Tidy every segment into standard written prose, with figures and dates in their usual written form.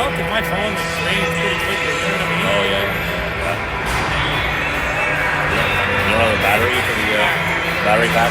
felt that my phone like drains pretty quickly. You know what I mean? Oh yeah. You don't have a battery for the battery pack?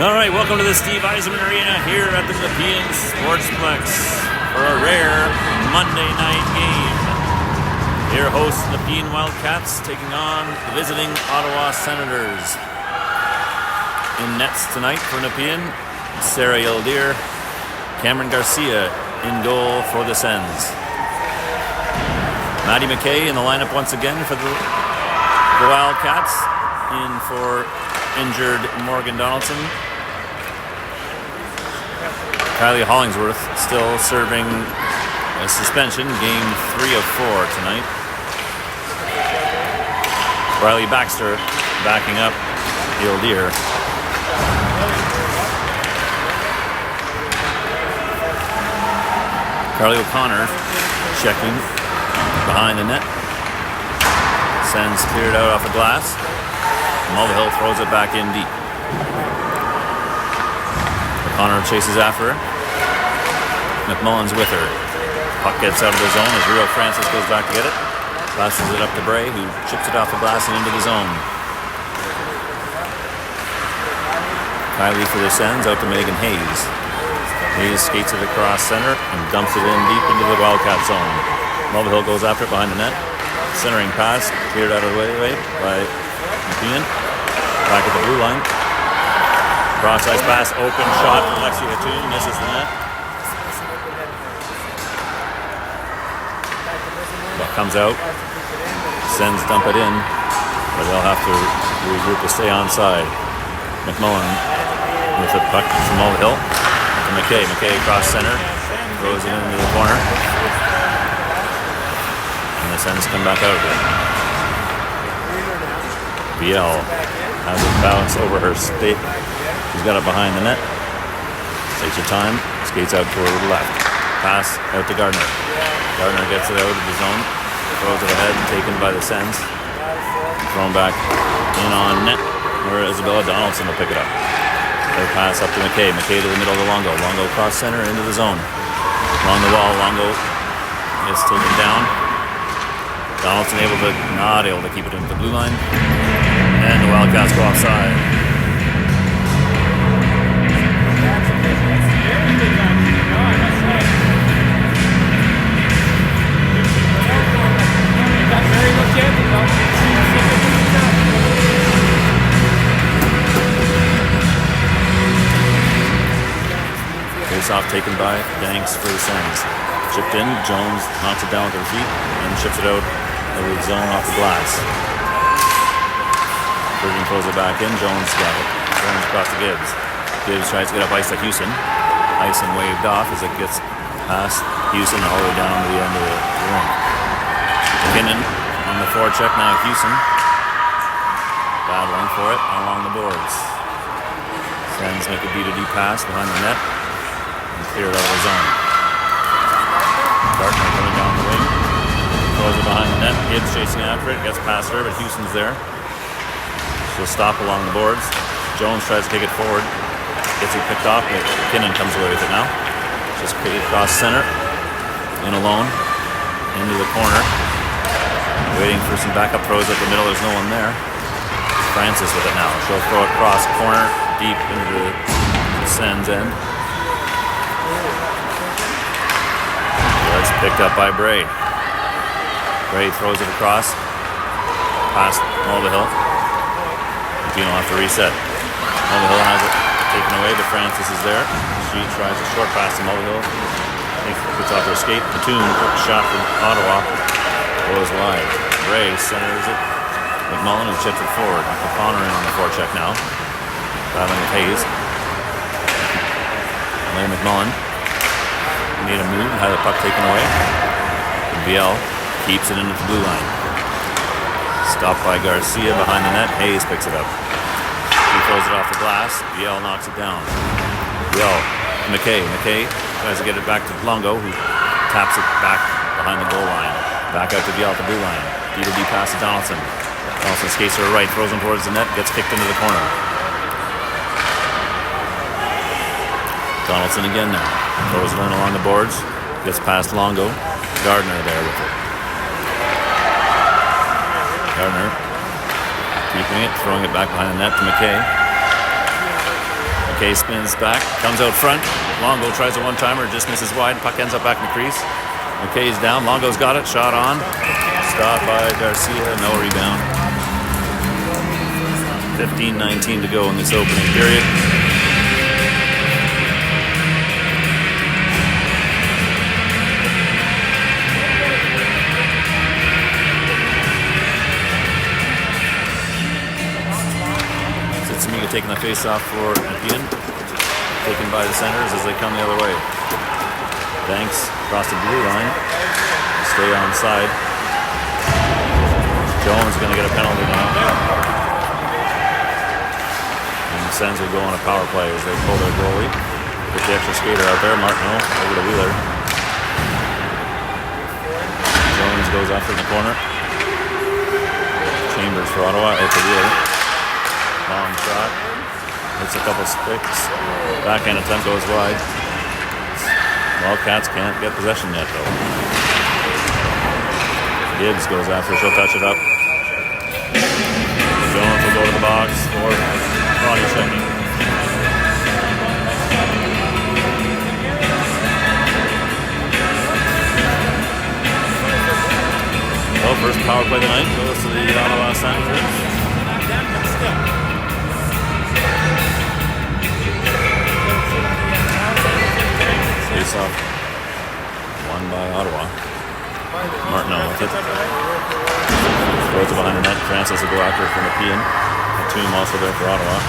All right, welcome to the Steve Eisenman Arena here at the Nepean Sportsplex for a rare Monday night game. Your hosts, Nepean Wildcats, taking on the visiting Ottawa Senators. In nets tonight for Nepean, Sarah Yildir, Cameron Garcia in goal for the Sens. Maddie McKay in the lineup once again for the Wildcats, in for injured Morgan Donaldson. Kylie Hollingsworth still serving a suspension, game 3 of 4 tonight. Riley Baxter backing up Yildir. Carly O'Connor checking behind the net. Sends cleared out off the glass. Mulvihill throws it back in deep. O'Connor chases after her. McMullen's with her. Puck gets out of the zone as Rio Francis goes back to get it. Passes it up to Bray, who chips it off the glass and into the zone. Kylie for the Sens, out to Megan Hayes. Hayes skates it across center and dumps it in deep into the Wildcat zone. Mulvihill goes after it behind the net. Centering pass, cleared out of the way by Nepean. Back at the blue line. Cross-ice pass, open shot from Lexi Hattoon, misses the net. But comes out. Sends dump it in, but they'll have to regroup to stay onside. McMullen with the puck from Mulvihill. To McKay. McKay across center. Throws it into the corner. And the Sens come back out again. BL has it bounce over her stake. She's got it behind the net. Takes her time. Skates out toward the left. Pass out to Gardner. Gardner gets it out of the zone. Throws it ahead. Taken by the Sens. Thrown back in on net, where Isabella Donaldson will pick it up. Their pass up to McKay. McKay to the middle to Longo. Longo cross center into the zone. Along the wall, Longo gets taken down. Donaldson not able to keep it into the blue line. And the Wildcats go offside. Face-off taken by Banks for the Sens. Chipped in, Jones knocks it down with her feet and chips it out of the zone off the glass. Bergen throws it back in, Jones got it. Jones across to Gibbs. Gibbs tries to get up ice to Houston. Hyson waved off as it gets past Houston all the way down to the end of the ring. McKinnon on the forecheck now. Houston battling for it along the boards. Sens make a D-to-D pass behind the net and clear it out of the zone. Gardner coming down the wing. Throws it behind the net. Gibbs chasing after it. Gets past her, but Houston's there. She'll stop along the boards. Jones tries to kick it forward. Gets it picked off, but McKinnon comes away with it now. Just across center. In alone. Into the corner. Waiting for some backup throws at the middle. There's no one there. Francis with it now. She'll throw it across corner, deep into the Sens end. That's picked up by Bray. Bray throws it across. Past Mulvihill. Nepean will have to reset. Mulvihill has it taken away, but Francis is there. She tries a short pass to Mulvihill. Gets off her skate. Platoon, quick shot from Ottawa. Goes wide. Bray centers it. McMullen has chipped it forward. O'Connor in on the forecheck now. Battling with Hayes. Larry McMullen made a move and had the puck taken away. And BL keeps it into the blue line. Stopped by Garcia behind the net. Hayes picks it up. He throws it off the glass. BL knocks it down. BL to McKay. McKay tries to get it back to Longo, who taps it back behind the goal line. Back out to BL at the blue line. D-to-D pass to Donaldson. Donaldson skates to her right, throws him towards the net, gets kicked into the corner. Donaldson again now. Throws it in along the boards. Gets past Longo. Gardner there with it. Gardner keeping it, throwing it back behind the net to McKay. McKay spins back, comes out front. Longo tries a one-timer, just misses wide. Puck ends up back in the crease. McKay's down. Longo's got it. Shot on. Stopped by Garcia. No rebound. 15:19 to go in this opening period. Sitsimiga taking the face off for Nepean. Taken by the centers as they come the other way. Banks across the blue line. Stay onside. Jones going to get a penalty now. And Sens will go on a power play as they pull their goalie. Get the extra skater out there. Martineau over to Wheeler. Jones goes after in the corner. Chambers for Ottawa. Out to Wheeler. Long shot. Hits a couple sticks. Backhand attempt goes wide. Wildcats can't get possession yet, though. Gibbs goes after. She'll touch it up. Jones will go to the box for body checking. Well, first power play of the night goes to the Ottawa Senators. Face off. Won by Ottawa. Martineau with it. Throws it behind the net. Francis will go after it from Nepean. Toom also there for Ottawa.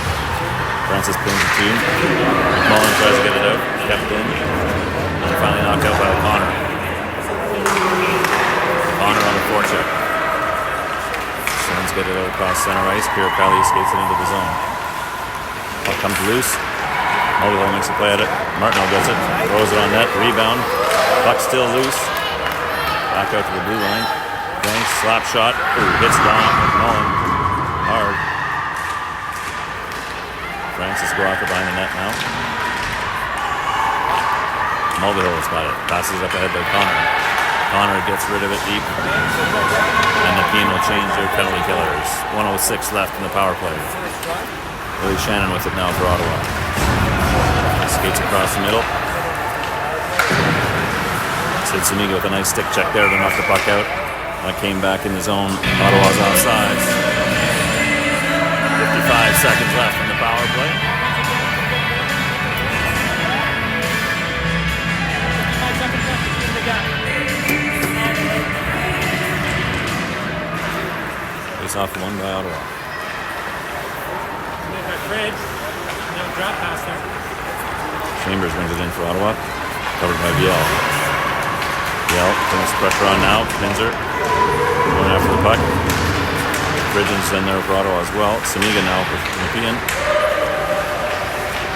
Francis pins the Toom. McMullen tries to get it out. Kept in. And finally knocked out by O'Connor. O'Connor on the forecheck. Sens get it out across center ice. Pirapelli skates it into the zone. Puck comes loose. Mulvihill makes a play at it. Martineau gets it. Throws it on net. Rebound. Puck still loose. Back out to the blue line. Banks, slap shot. Ooh, hits down. McMullen. Hard. Francis go after behind the net now. Mulvihill's got it. Passes it up ahead to Connor. Connor gets rid of it deep. And Nepean will change their penalty killers. 1:06 left in the power play. Willie Shannon with it now for Ottawa. Skates across the middle. Sitsimiga with a nice stick check there to knock the puck out. That came back in the zone. Ottawa's offside. 55 seconds left in the power play. Face off won by Ottawa. Chambers brings it in for Ottawa. Covered by Viel. Viel putting some pressure on now. Pinzer going after the puck. Bridgen's in there for Ottawa as well. Simiga now for Nepean.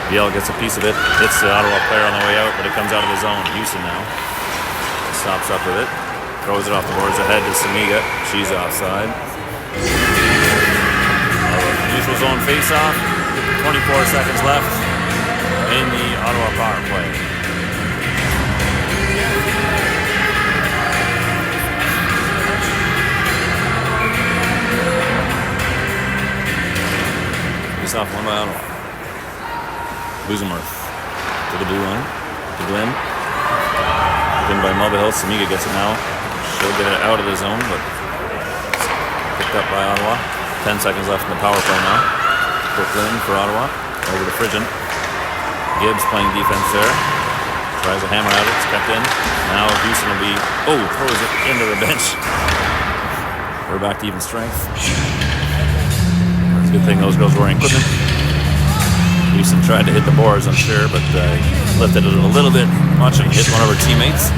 Viel gets a piece of it. Hits the Ottawa player on the way out, but it comes out of the zone. Houston now stops up with it. Throws it off the boards ahead to Simiga. She's offside. Neutral zone face-off. 24 seconds left in the Ottawa power play. Face-off won by Ottawa. Busenworth to the blue line. To Glenn. Pinned by Mulvihill. Simiga gets it now. She'll get it out of the zone, but picked up by Ottawa. 10 seconds left in the power play now. Brooklyn for Ottawa. Over to Frigin. Gibbs playing defense there. Tries a hammer at it. It's kept in. Now Houston will be... Oh, throws it into the bench. We're back to even strength. It's a good thing those girls were wearing equipment. Houston tried to hit the boards, I'm sure, but lifted it a little bit. Watching hit one of her teammates.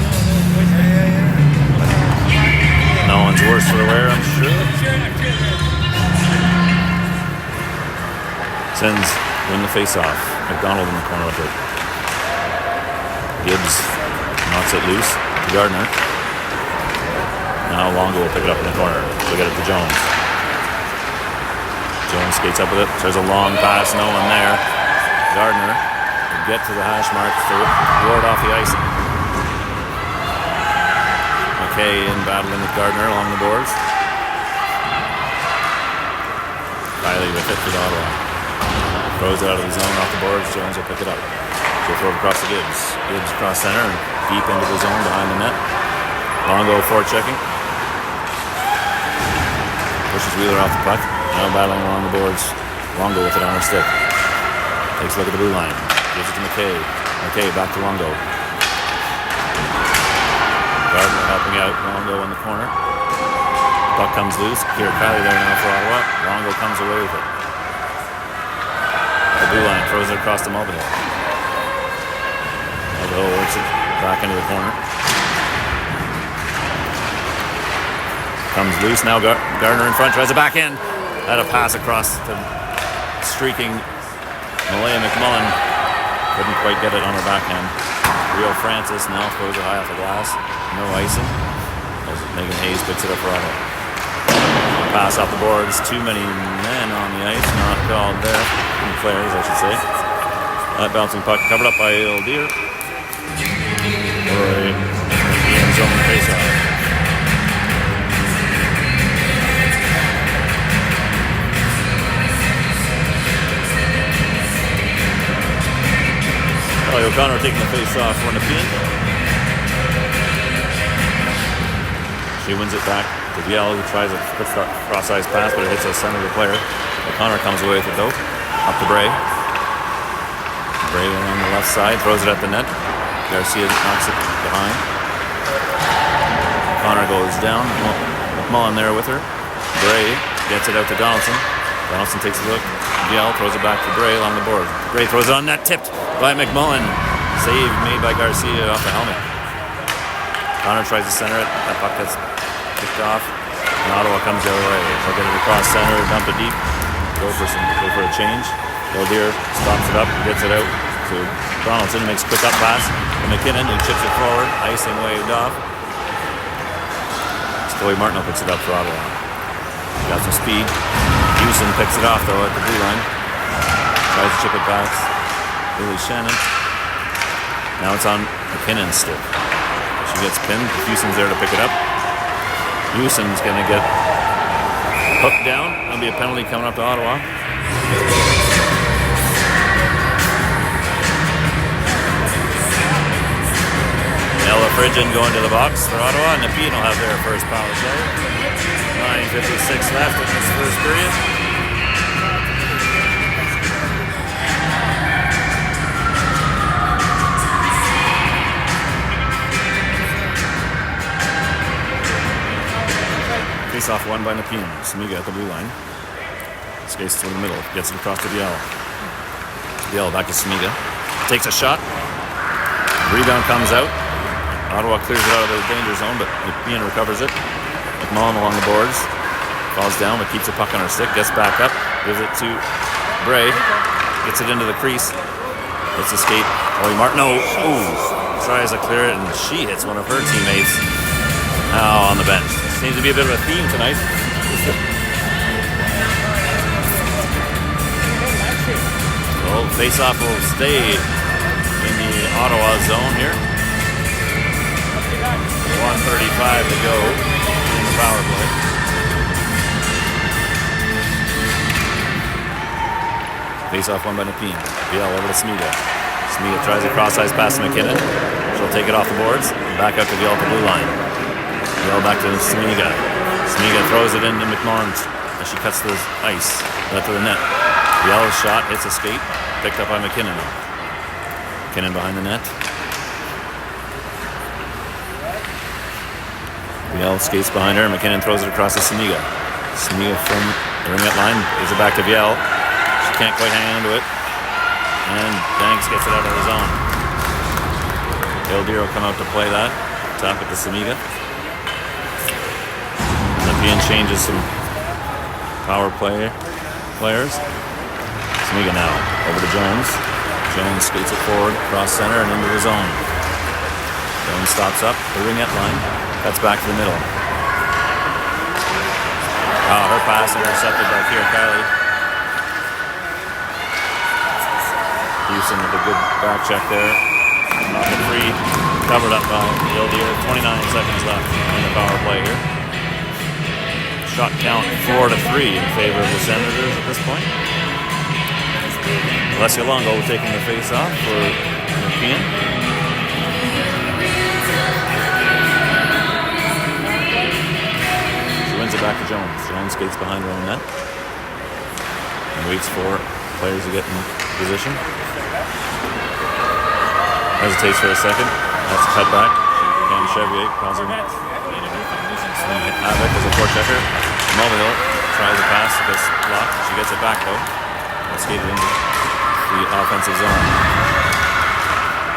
No one's worse for the wear, I'm sure. Sens win the face-off. McDonald in the corner with it. Gibbs knocks it loose to Gardner. Now Longo will pick it up in the corner. She'll get it to Jones. Jones skates up with it. There's a long pass, no one there. Gardner will get to the hash mark to ward off the icing. McKay in battling with Gardner along the boards. Riley with it for Ottawa. Throws it out of the zone off the boards. Jones will pick it up. She'll throw it across to Gibbs. Gibbs across center and deep into the zone behind the net. Longo forechecking. Pushes Wheeler off the puck. Now battling along the boards. Longo with it on her stick. Takes a look at the blue line. Gives it to McKay. McKay back to Longo. Gardner helping out Longo in the corner. Puck comes loose. Kira Kylie there now for Ottawa. Longo comes away with it. The blue line throws it across the Mulvihill. Mulvihill works it back into the corner. Comes loose now. Gardner in front, tries a backhand. Had a pass across to streaking Malaya McMullen. Couldn't quite get it on her backhand. Rio Francis now throws it high off the glass. No icing. As Megan Hayes picks it up for Ottawa. Pass off the boards. Too many men on the ice. Not called there. Players, I should say. That bouncing puck covered up by Ildeer. For a end zone face-off. Kelly O'Connor taking the face-off for Nepean. She wins it back to Viel, who tries a cross-ice pass, but it hits the center of the player. O'Connor comes away with it though. Up to Bray. Bray on the left side, throws it at the net. Garcia knocks it behind. O'Connor goes down. McMullen there with her. Bray gets it out to Donaldson. Donaldson takes a look. Viel throws it back to Bray along the board. Bray throws it on net, tipped by McMullen. Save made by Garcia off the helmet. Connor tries to center it. That puck gets kicked off. And Ottawa comes the other way. They'll get it across center, dump it deep. Go for a change. Ildeer stops it up, gets it out to Donaldson, makes a quick up pass to McKinnon, who chips it forward, icing waved off. Chloe Martineau picks it up for Ottawa. Got some speed. Houston picks it off though at the blue line. Tries to chip it back. Lily Shannon. Now it's on McKinnon's stick. She gets pinned. Houston's there to pick it up. Houston's gonna get hooked down. That'll be a penalty coming up to Ottawa. Ella Fridgen going to the box for Ottawa. Nepean will have their first power play. 9:56 left in this first period. Face-off won by Nepean. Samiga at the blue line. Skates through the middle. Gets it across to Viel. Viel back to Samiga. Takes a shot. Rebound comes out. Ottawa clears it out of the danger zone, but Nepean recovers it. McMullen along the boards. Falls down, but keeps the puck on her stick. Gets back up. Gives it to Bray. Gets it into the crease. Hits the skate. Chloe Martineau. Ooh. Tries to clear it, and she hits one of her teammates. Now on the bench. Seems to be a bit of a theme tonight. Well, face-off will stay in the Ottawa zone here. 1:35 to go in the power play. Face-off won by Nepean. Viel over to Samiga. Samiga tries a cross-ice pass to McKinnon. She'll take it off the boards and back up to Viel at the blue line. Viel back to Samiga. Samiga throws it into McMullen as she cuts the ice left of the net. Viel's shot hits a skate, picked up by McKinnon. McKinnon behind the net. Viel skates behind her. McKinnon throws it across to Samiga. Samiga from the ring-out line gives it back to Viel. She can't quite hang on to it. And Banks gets it out of the zone. Ildeer will come out to play that. Tap it to Samiga. Nepean changes some power players. Samiga now over to Jones. Jones skates it forward, cross center, and into the zone. Jones stops up the ring-out line. Cuts back to the middle. Her pass intercepted by Kira Kylie. Houston with a good back check there. Off the free. Covered up by Ildeer. 29 seconds left in the power play here. Shot count 4-3 in favor of the Senators at this point. Alessia Longo taking the face off for Nepean. She wins it back to Jones. Jones skates behind her own net and waits for players to get in position. Hesitates for a second. That's a cutback. Cam Chevier causing havoc as a forechecker. Mulvihill tries a pass. It gets blocked. She gets it back though. It's skated into the offensive zone.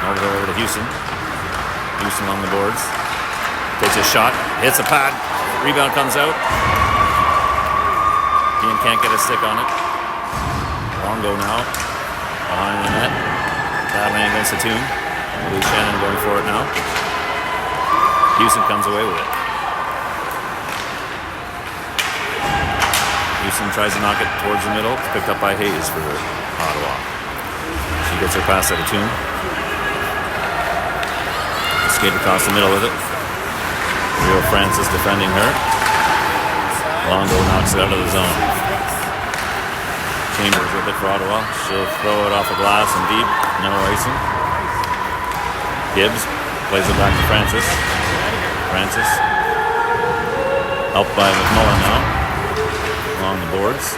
Mulvihill over to Houston. Houston on the boards. Takes a shot. Hits a pad. Rebound comes out. Ian can't get a stick on it. Longo now. Behind the net. Battling against the tune. Louis Shannon going for it now. Houston comes away with it. Houston tries to knock it towards the middle. It's picked up by Hayes for Ottawa. She gets her pass at a tune. Skate across the middle with it. Rio Francis defending her. Longo knocks it out of the zone. Chambers with it for Ottawa. She'll throw it off the glass and deep. No icing. Gibbs plays it back to Francis. Francis helped by McMullen now. Along the boards.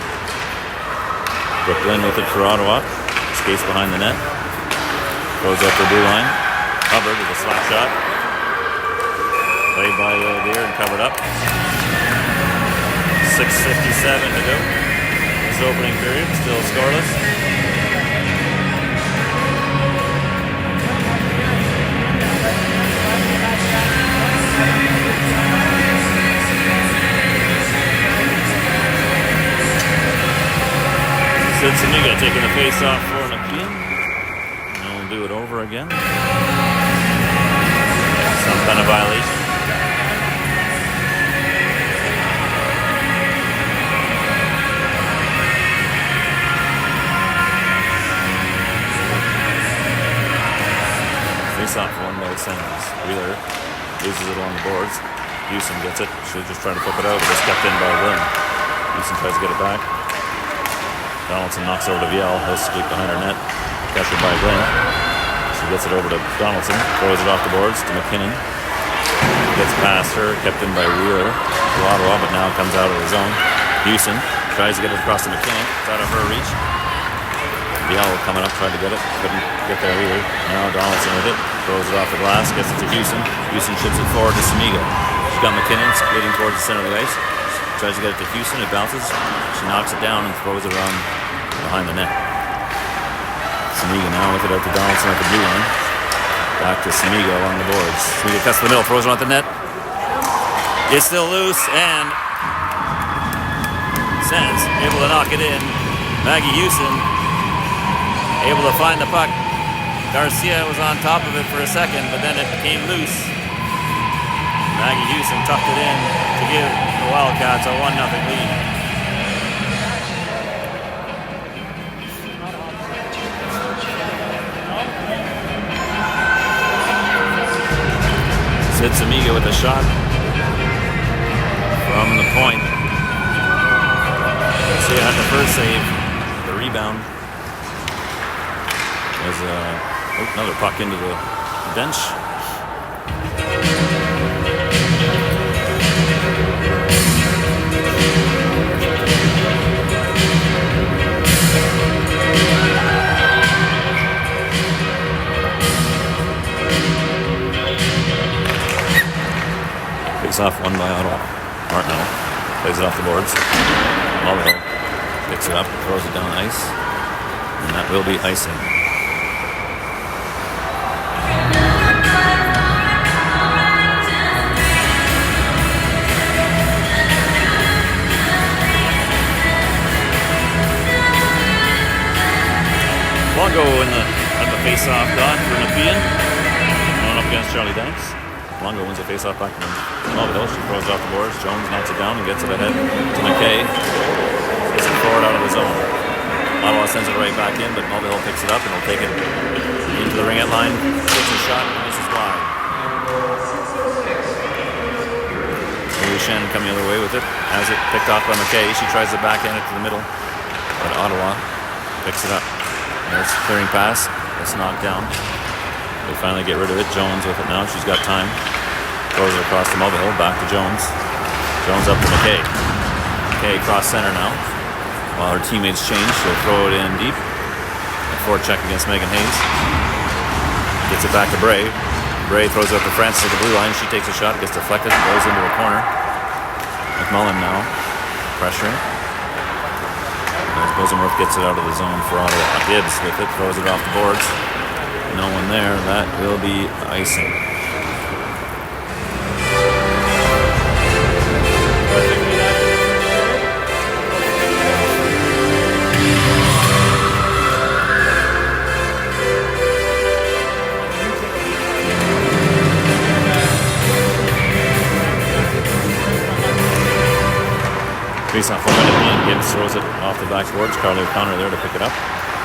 Brooklyn with it for Ottawa. Skates behind the net. Goes up the blue line. Hubbard with a slap shot. Played by Deere and covered up. 6:57 to go. This opening period, still scoreless. Sid Samiga taking the face off for Nepean. And we'll do it over again. Some kind of violation. Face off won by Sanders. Wheeler loses it along the boards. Houston gets it. Should just try to flip it out, but it's kept in by Glenn. Houston tries to get it back. Donaldson knocks over to Viel. He'll skate behind her net. Captured by Glenn. She gets it over to Donaldson. Throws it off the boards to McKinnon. Gets past her. Kept in by Wheeler to Ottawa, but now comes out of the zone. Houston tries to get it across to McKinnon. It's out of her reach. Viel coming up, tried to get it. Couldn't get there either. Now Donaldson with it. Throws it off the glass. Gets it to Houston. Houston ships it forward to Samiga. She's got McKinnon skating towards the center of the ice. Tries to get it to Houston. It bounces. She knocks it down and throws it around behind the net. Samiga now with it out to Donaldson at the blue line. Back to Samiga along the boards. Samiga cuts the middle, throws it on the net. It's still loose and Sands able to knock it in. Maggie Houston able to find the puck. Garcia was on top of it for a second, but then it came loose. Maggie Houston tucked it in to give the Wildcats a 1-0 lead. Sid Samiga with a shot from the point. Garcia had the first save. The rebound was another puck into the bench. Face off won by Ottawa. Martineau plays it off the boards. Mulvihill picks it up, throws it down ice, and that will be icing. Longo at the face-off dot for Nepean. Going up against Charlie Danks. Longo wins the face-off back from Mulvihill. She throws it off the boards. Jones knocks it down and gets it ahead to McKay. Gets it forward out of the zone. Ottawa sends it right back in, but Mulvihill picks it up and will take it into the ring-out line. Takes a shot and misses wide. Louis Shannon coming the other way with it. Has it picked off by McKay. She tries to backhand it to the middle, but Ottawa picks it up. Nice clearing pass. It's knocked down. They finally get rid of it. Jones with it now. She's got time. Throws it across the Mulvihill. Back to Jones. Jones up to McKay. McKay cross center now. While her teammates change, she'll throw it in deep. A forecheck against Megan Hayes. Gets it back to Bray. Bray throws it up to Francis at the blue line. She takes a shot, gets deflected, goes into a corner. McMullen now pressuring. As Bosemworth gets it out of the zone for Ottawa. Gibbs with it, throws it off the boards. No one there. That will be icing. Face off 1 minute being Gibbs throws it off the backboards. Carly O'Connor there to pick it up.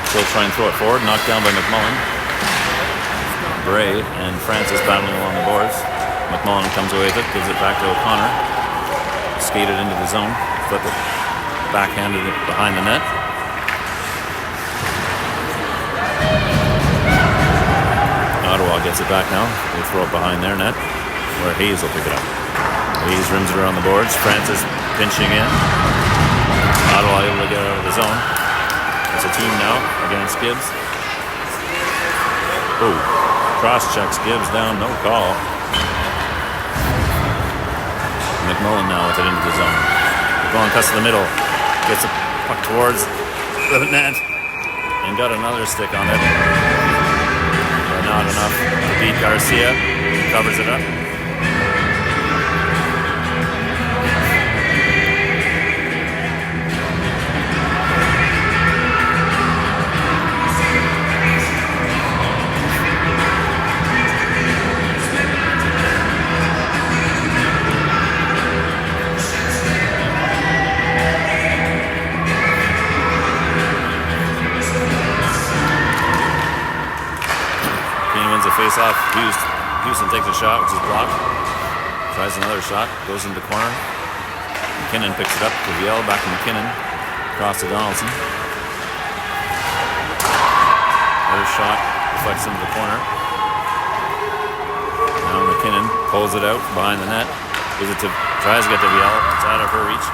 She'll try and throw it forward. Knocked down by McMullen. Bray and Francis battling along the boards. McMullen comes away with it. Gives it back to O'Connor. Skated into the zone. Flip it. Backhanded it behind the net. Ottawa gets it back now. They throw it behind their net. Where Hayes will pick it up. Hayes rims it around the boards. Francis pinching in. Ottawa able to get out of the zone. It's a team now against Gibbs. Oh, cross checks Gibbs down, no call. McMullen now with it into the zone. McMullen cuts to the middle. Gets a puck towards the net. And got another stick on it. But not enough to beat Garcia. Covers it up. Face off. Houston takes a shot, which is blocked. Tries another shot, goes into the corner. McKinnon picks it up to Viel, back to McKinnon. Across to Donaldson. Another shot deflects into the corner. Now McKinnon pulls it out behind the net. Tries to get to Viel. It's out of her reach.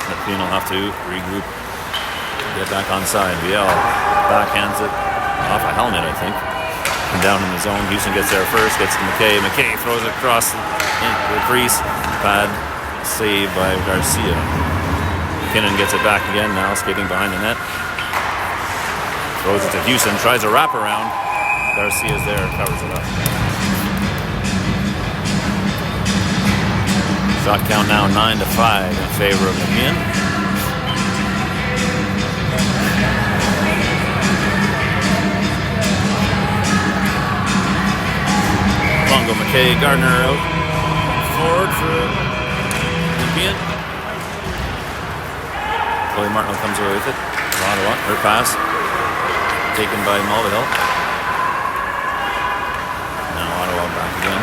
Nepean will have to regroup. Get back on side. Viel backhands it off a helmet, I think. And down in the zone. Houston gets there first, gets to McKay. McKay throws it across into the crease. Pad saved by Garcia. McKinnon gets it back again now, skating behind the net. Throws it to Houston, tries a wraparound. Garcia's there, covers it up. Shot count now 9-5 in favor of Nepean. Bongo McKay, Gardner out forward for Nepean. Chloe Martin comes away with it. Ottawa, her pass taken by Mulvihill. Now Ottawa back again.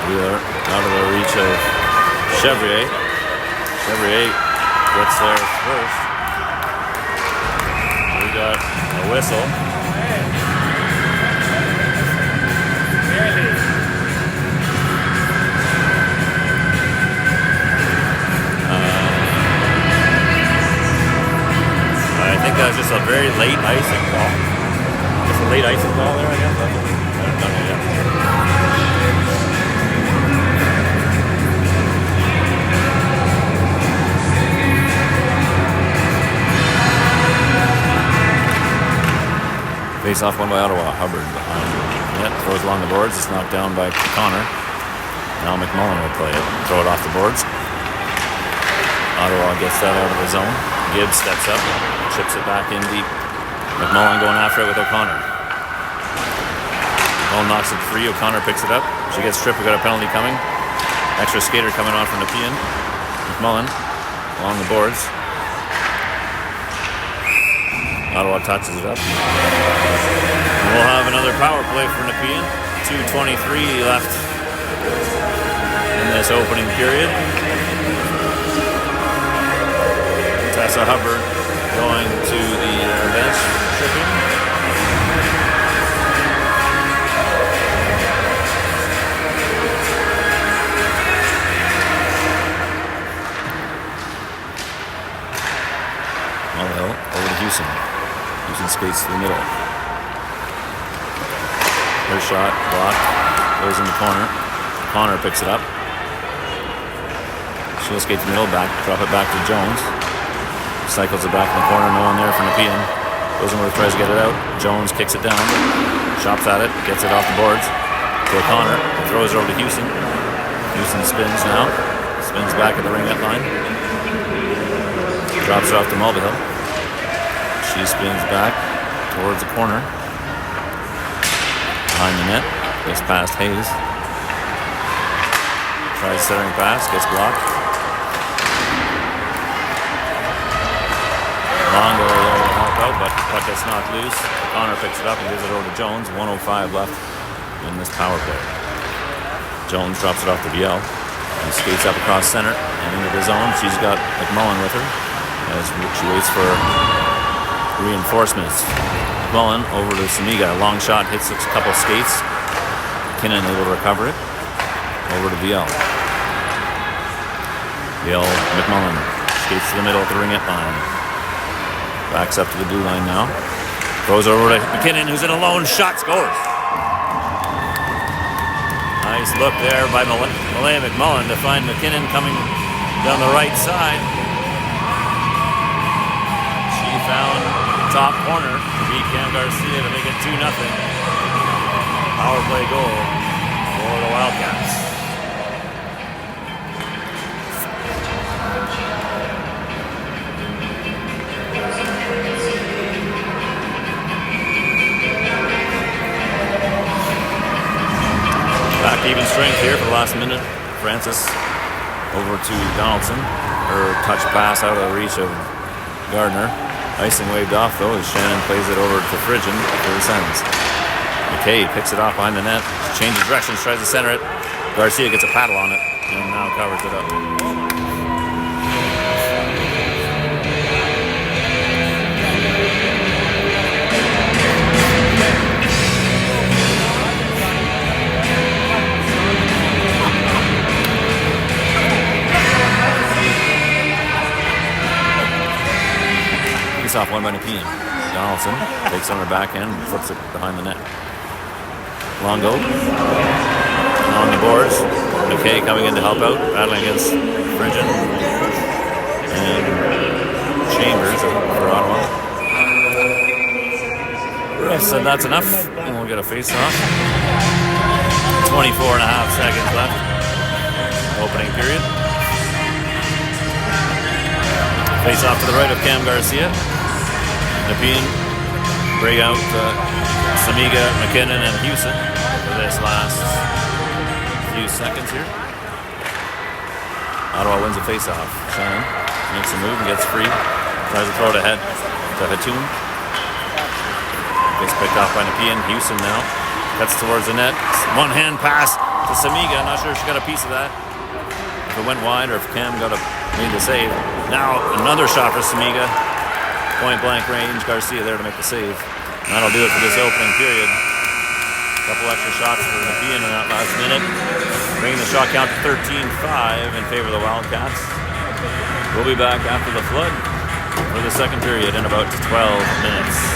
Wheeler out of the reach of Chevrier. Chevrier gets there first. We got a whistle. I think that was just a very late icing call. Just a late icing call there, I guess. I haven't done it yet. Face off one by Ottawa. Hubbard behind net. Throws along the boards. It's knocked down by Connor. Now McMullen will play it. Throw it off the boards. Ottawa gets that out of the zone. Gibbs steps up. Chips it back in deep. McMullen going after it with O'Connor. McMullen knocks it free. O'Connor picks it up. She gets tripped. We got a penalty coming. Extra skater coming on from Nepean. McMullen along the boards. Ottawa touches it up. And we'll have another power play for Nepean. 2:23 left in this opening period. Tessa Hubbard going to the bench. Houston skates to the middle. Her shot, blocked, goes in the corner. Connor picks it up. She'll skate to the middle, drop it back to Jones. Cycles it back in the corner, no one there for Nepean. Rosenworth tries to get it out. Jones kicks it down, chops at it, gets it off the boards. To O'Connor, throws it over to Houston. Houston spins now, spins back at the ringette line. Drops it off to Mulvihill. She spins back towards the corner. Behind the net, gets past Hayes. Tries centering pass, gets blocked. Long goal there to help out, but puck gets knocked loose. Connor picks it up and gives it over to Jones. 1:05 left in this power play. Jones drops it off to Viel and skates up across center and into the zone. She's got McMullen with her as she waits for reinforcements. McMullen over to Samiga. Long shot hits a couple skates. McKinnon able to recover it. Over to Viel. Viel, McMullen skates to the middle at the ringette line. Backs up to the blue line now. Goes over to McKinnon, who's in a lone shot, scores. Nice look there by Malay McMullen to find McKinnon coming down the right side. She found top corner to beat Cam Garcia to make it 2-0. Power play goal for the Wildcats. Back to even strength here for the last minute. Francis over to Donaldson. Her touch pass out of the reach of Gardner. Icing waved off though as Shannon plays it over to Frigin for the Sens. McKay picks it off behind the net. Changes directions, tries to center it. Garcia gets a paddle on it and now covers it up. Off one by Nepean. Donaldson takes on her backhand and flips it behind the net. Long goal. Along the boards. McKay coming in to help out, battling against Frigin. And Chambers for Ottawa. Ref said that's enough, and we'll get a face-off. 24.5 seconds left. Opening period. Face-off to the right of Cam Garcia. Nepean bring out Samiga, McKinnon, and Houston for this last few seconds here. Ottawa wins a face-off. Shannon makes a move and gets free. Tries to throw it ahead to Hatoum. Gets picked off by Nepean. Houston now cuts towards the net. One-hand pass to Samiga. Not sure if she got a piece of that. If it went wide or if Cam made the save. Now another shot for Samiga. Point blank range, Garcia there to make the save. And that'll do it for this opening period. A couple extra shots for Nepean in that last minute. Bringing the shot count to 13-5 in favor of the Wildcats. We'll be back after the flood for the second period in about 12 minutes.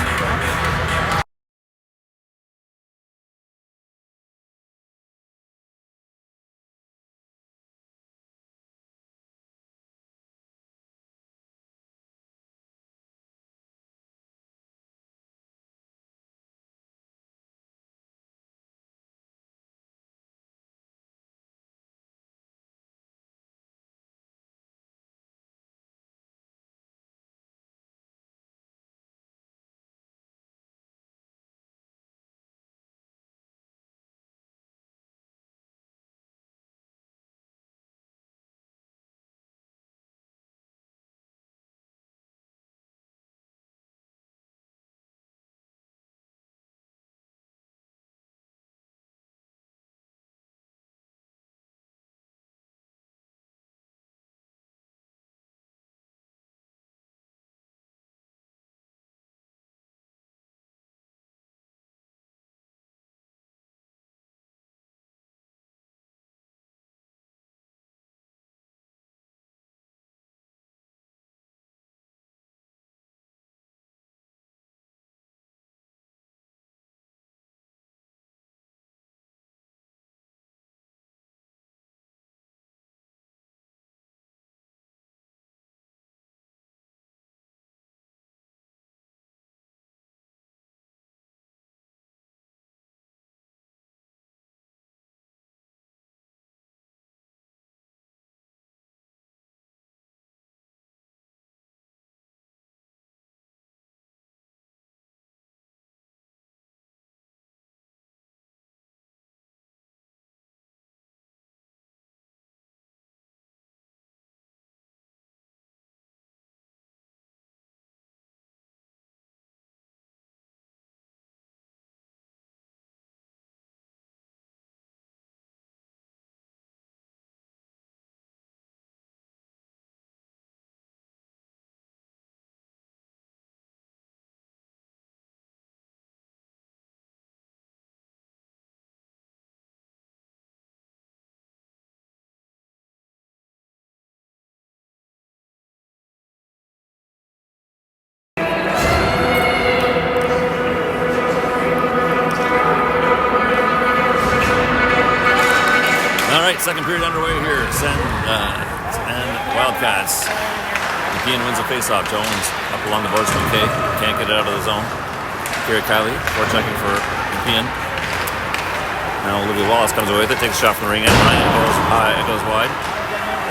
Second period underway here. And Wildcats. Nepean wins the faceoff. Jones up along the boards from McKay. Can't get it out of the zone. Here at Kylie. Forechecking for Nepean. Now Olivia Wallace comes away with it. Takes a shot from the ring end line. It goes high. It goes wide.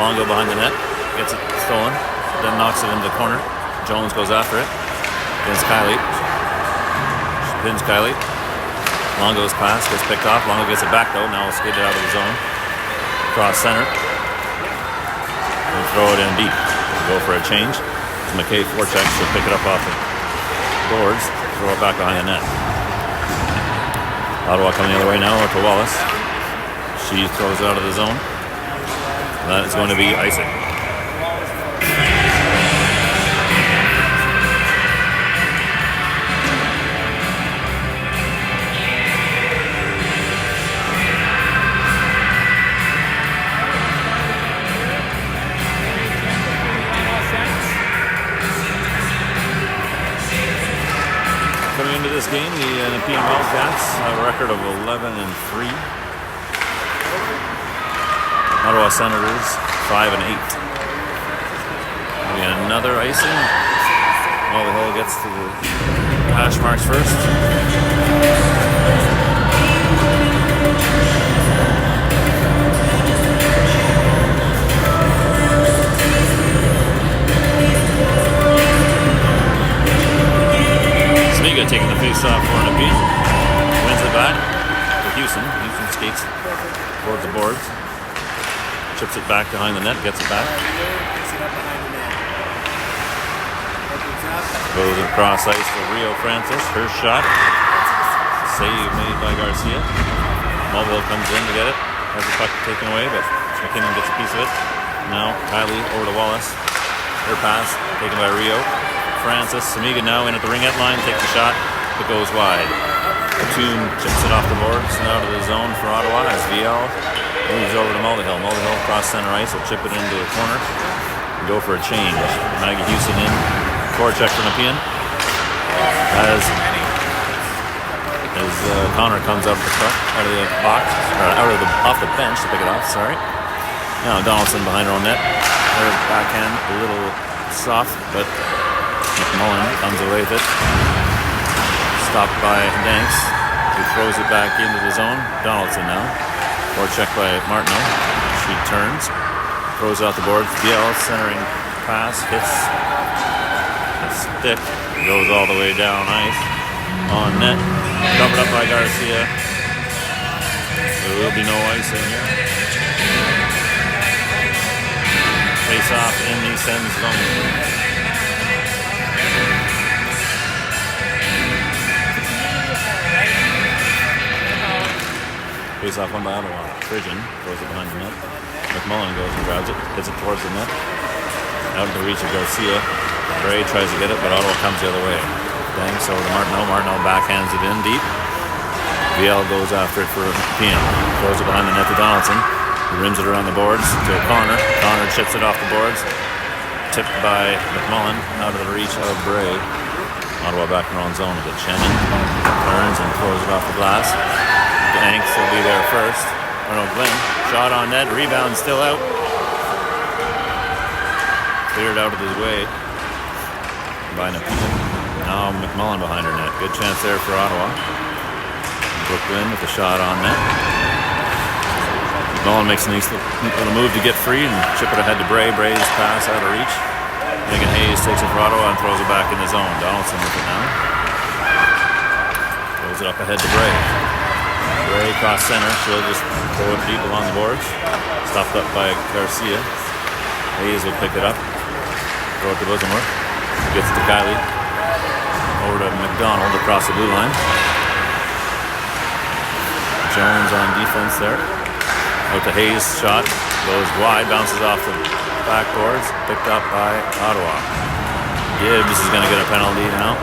Longo behind the net. Gets it stolen. Then knocks it into the corner. Jones goes after it. Against Kylie. She pins Kylie. Longo's pass gets picked off. Longo gets it back though. Now skated out of the zone. Cross center. And throw it in deep. Go for a change. McKay forechecks. She'll pick it up off the boards. Throw it back behind the net. Ottawa coming the other way now to Wallace. She throws it out of the zone. That is going to be icing. Coming into this game, the Nepean Wildcats have a record of 11-3. Ottawa Senators 5-8. Another icing. OWHL gets to the hash marks first. Taking the face-off for Nepean. Wins it back to Houston. Houston skates towards the boards. Chips it back behind the net. Gets it back. Goes across ice for Rio Francis. Her shot. Save made by Garcia. Mulville comes in to get it. Has the puck taken away, but McKinnon gets a piece of it. Now Kylie over to Wallace. Her pass taken by Rio. Francis, Samiga now in at the ringette line, takes a shot, it goes wide. Toon chips it off the boards and out of the zone for Ottawa as VL moves over to Mulvihill. Mulvihill cross center ice, will chip it into the corner and go for a change. Maggie Houston in, forecheck for Nepean. As Connor comes out of the truck, out of the box, or off the bench to pick it off, sorry. Now Donaldson behind her own net. Her backhand a little soft, but McMullen comes away with it. Stopped by Danks, who throws it back into the zone. Donaldson now. Forecheck by Martineau. She turns. Throws out the board. DL centering pass. Hits a stick. Goes all the way down ice. On net. Covered up by Garcia. There will be no ice in here. Face off in the Sens zone. Face off one by Ottawa. Frigin throws it behind the net. McMullen goes and grabs it, hits it towards the net. Out of the reach of Garcia. Gray tries to get it, but Ottawa comes the other way. Danks over to Martineau. Martineau backhands it in deep. VL goes after it for Nepean. Throws it behind the net to Donaldson. He rims it around the boards to Connor. Connor chips it off the boards. Tipped by McMullen out of the reach of Bray. Ottawa back in their own zone with it. Shannon turns and throws it off the glass. Danks will be there first. Oh no, Glenn. Shot on net. Rebound still out. Cleared out of his way by Nepean. Now McMullen behind her net. Good chance there for Ottawa. Brooklyn with the shot on net. McMullen makes a nice little move to get free and chip it ahead to Bray. Bray's pass out of reach. Megan Hayes takes it for Ottawa and throws it back in the zone. Donaldson with it now. Throws it up ahead to Bray. Bray cross center. She'll just throw it deep along the boards. Stopped up by Garcia. Hayes will pick it up. Throw it to Bosomer. Gets it to Kylie. Over to McDonald across the blue line. Jones on defense there. Out to Hayes. Shot. Goes wide. Bounces off the backboards. Picked up by Ottawa. Gibbs is going to get a penalty now.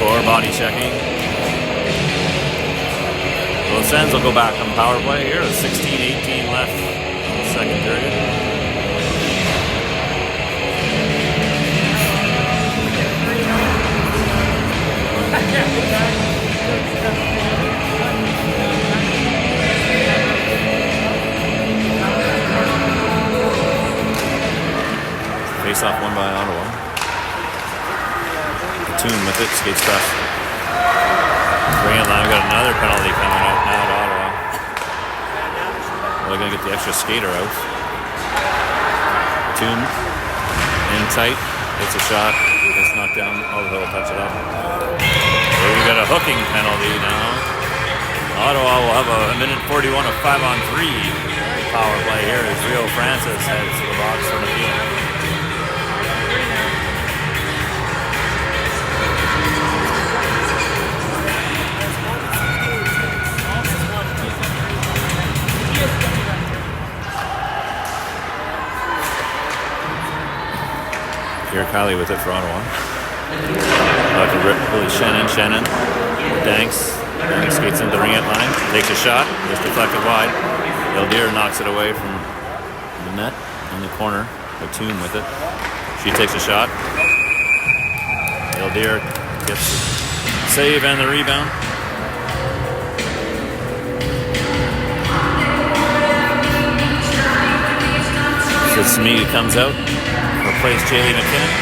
For body checking. So the Sens will go back on power play here with 16-18 left in the second period. Face off won by Ottawa. Tune with it, skates across. Bring it line. We got another penalty coming out now to Ottawa. They're going to get the extra skater out. Tune in tight. Hits a shot. Gets knocked down. Oh, he'll touch it up. So we got a hooking penalty now. Ottawa will have a minute 41 of 5-on-3 power play here as Rio Francis heads to the box for Nepean. Here, Kylie with it for Ottawa. About to rip Billy Shannon. Danks skates into the ring at line. Takes a shot. Just deflected wide. Eldir knocks it away from the net in the corner. Tune with it. She takes a shot. Eldir gets the save and the rebound. So Smee comes out. Replace Jaylee McKinnon.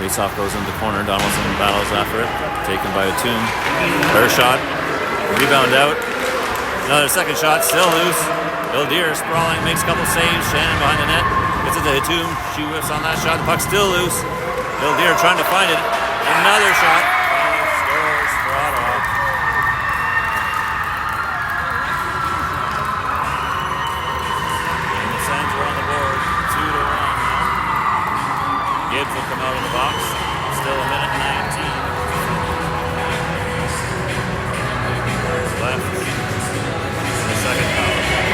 Face-off goes into the corner. Donaldson battles after it. Taken by Tune. Her shot. Rebound out. Another second shot. Still loose. Eldir sprawling. Makes a couple saves. Shannon behind the net. Gets it to Tune. She whiffs on that shot. The puck's still loose. Eldir trying to find it. Another shot. Scores for Ottawa. Gibbs will come out of the box. Still a minute 19 left in the second power play.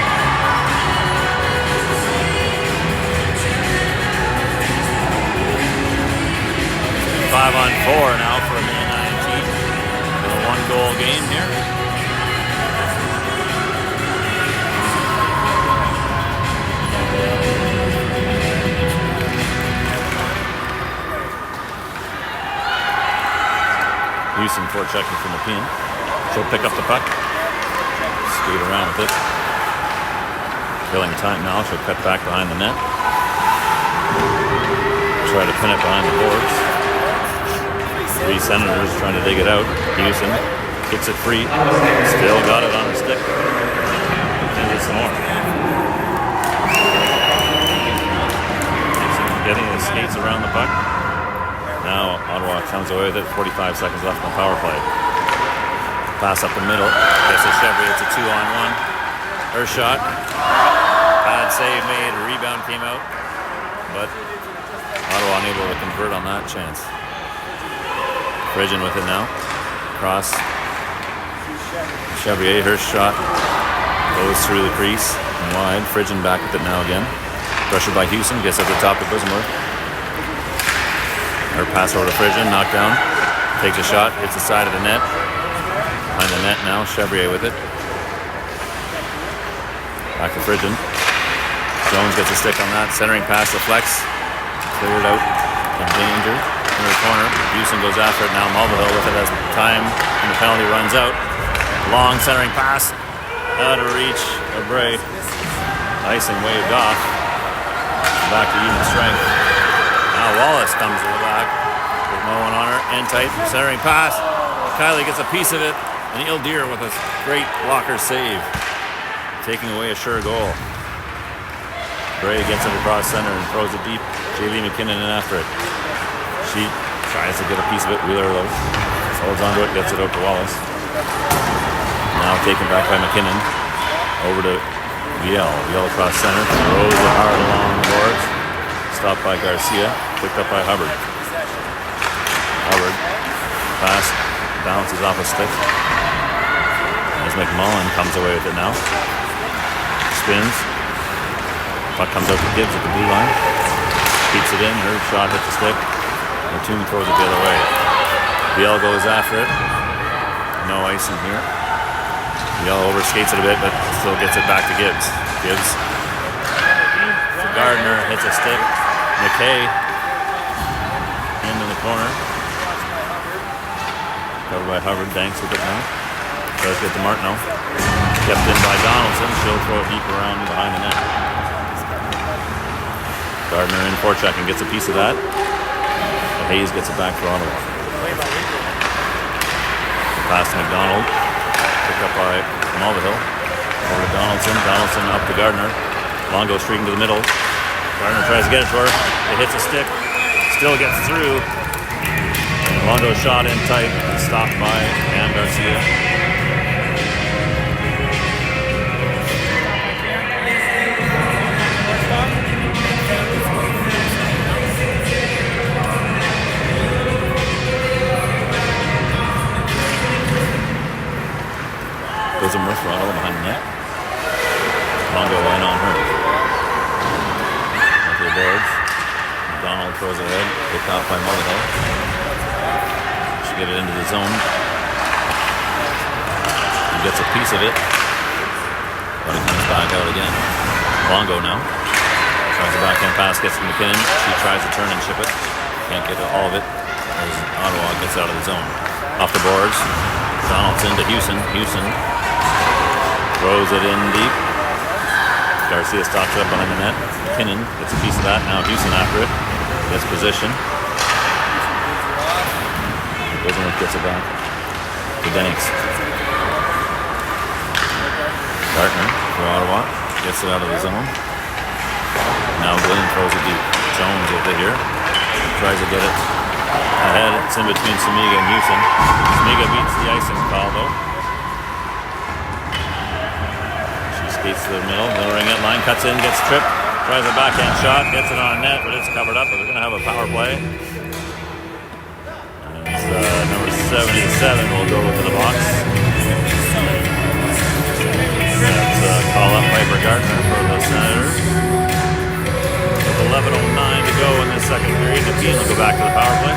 It's 5-on-4 now for a minute 19. With a 1-goal game here. Houston forechecking from Nepean. She'll pick up the puck. Skate around with it. Killing time now. She'll cut back behind the net. Try to pin it behind the boards. 3 Senators trying to dig it out. Houston kicks it free. Still got it on the stick. And some more. Houston getting his skates around the puck. Now Ottawa comes away with it. 45 seconds left on the power play. Pass up the middle. Gets a Chevy. It's a 2-on-1. Her shot. Bad save made. A rebound came out. But Ottawa unable to convert on that chance. Frigin with it now. Cross. Chevrier. Her shot goes through the crease and wide. Frigin back with it now again. Pressured by Houston. Gets at the top of Bismarck. Her pass over to Frigin, knocked down. Takes a shot, hits the side of the net. Behind the net now, Chevrier with it. Back to Frigin. Jones gets a stick on that. Centering pass deflects. Cleared out in danger. In the corner. Houston goes after it now. Mulvihill with it as time and the penalty runs out. Long centering pass. Out of reach of Bray. Icing waved off. Back to even strength. Now Wallace comes to the back with no one on her. In tight, centering pass. Kylie gets a piece of it. And Eldir with a great blocker save. Taking away a sure goal. Bray gets it across center and throws it deep. Jaylee McKinnon in after it. She tries to get a piece of it. Wheeler low. Holds onto it, gets it out to Wallace. Now taken back by McKinnon. Over to Viel. Viel across center. Throws it hard along the boards. Stopped by Garcia. Picked up by Hubbard. Hubbard. Pass. Bounces off a stick. As McMullen comes away with it now. Spins. Puck comes out to Gibbs at the blue line. Keeps it in. Her shot hits the stick. Tune throws it the other way. Viel goes after it. No icing here. Viel overskates it a bit, but still gets it back to Gibbs. Gibbs. Gardner hits a stick. McKay into the corner. Covered by Hubbard. Danks with it now. Does get to Martineau. Kept in by Donaldson. She'll throw it deep around behind the net. Gardner in forecheck and gets a piece of that. But Hayes gets it back for Ottawa. Pass to McDonald. Picked up by Mulvihill. Over to Donaldson. Donaldson up to Gardner. Longo streaking to the middle. Gardner tries to get it to her. It hits a stick. Still gets through. Longo shot in tight. Stopped by Cam Garcia. Goes in Murphy behind the net. Longo in on her. Onto the boards. McDonald throws it ahead. Picked off by Mulvihill. She get it into the zone. He gets a piece of it. But it comes back out again. Longo now. Tries a backhand pass, gets to McKinnon. She tries to turn and chip it. Can't get all of it as Ottawa gets out of the zone. Off the boards. Donaldson to Houston. Houston throws it in deep. Garcia stops it up behind the net. McKinnon gets a piece of that. Now Houston after it. Gets position. Williams gets it back to Denix. Gardner for Ottawa. Gets it out of the zone. Now Glenn throws it deep. Jones over here. Tries to get it ahead. It's in between Samiga and Houston. Samiga beats the icing call though. Skates to the middle ring it, line cuts in, gets tripped, tries a backhand shot, gets it on net, but it's covered up, but they're going to have a power play. And it's, number 77 will go into the box. That's call up Piper Gardner for the Senators. With 11:09 to go in the second period, Nepean will go back to the power play.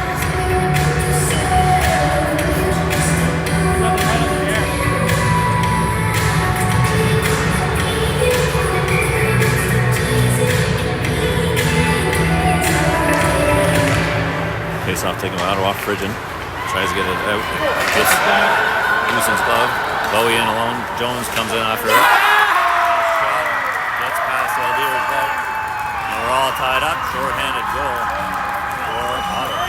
Face-off taken by Ottawa. Frigin tries to get it out. Just Houston's glove. Bowie in alone. Jones comes in after it. Shot. Gets past Aldir's belt. And we're all tied up. Short-handed goal for Ottawa.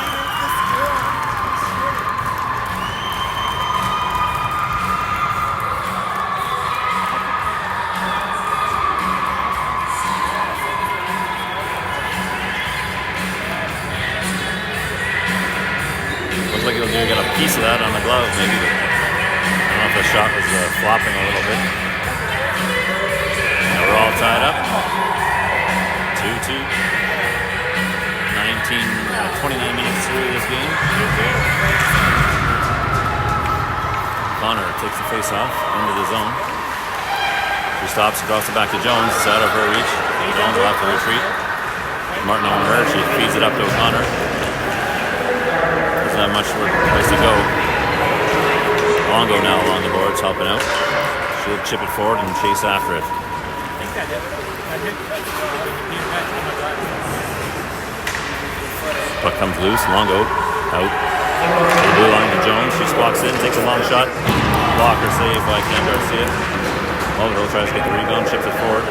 Looks like Aldir got a piece of that on the glove, maybe. But I don't know if the shot was flopping a little bit. Now we're all tied up. 2-2. 29 minutes through this game. Connor takes the face off into the zone. She stops and drops it back to Jones. It's out of her reach. Jones will have to retreat. Martin on her. She feeds it up to O'Connor. Not much place to go. Longo now along the boards, helping out. She'll chip it forward and chase after it. Puck comes loose. Longo out. The blue line to Jones. She squawks in, takes a long shot. Blocker save by Cam Garcia. Mulvihill tries to get the rebound, chips it forward.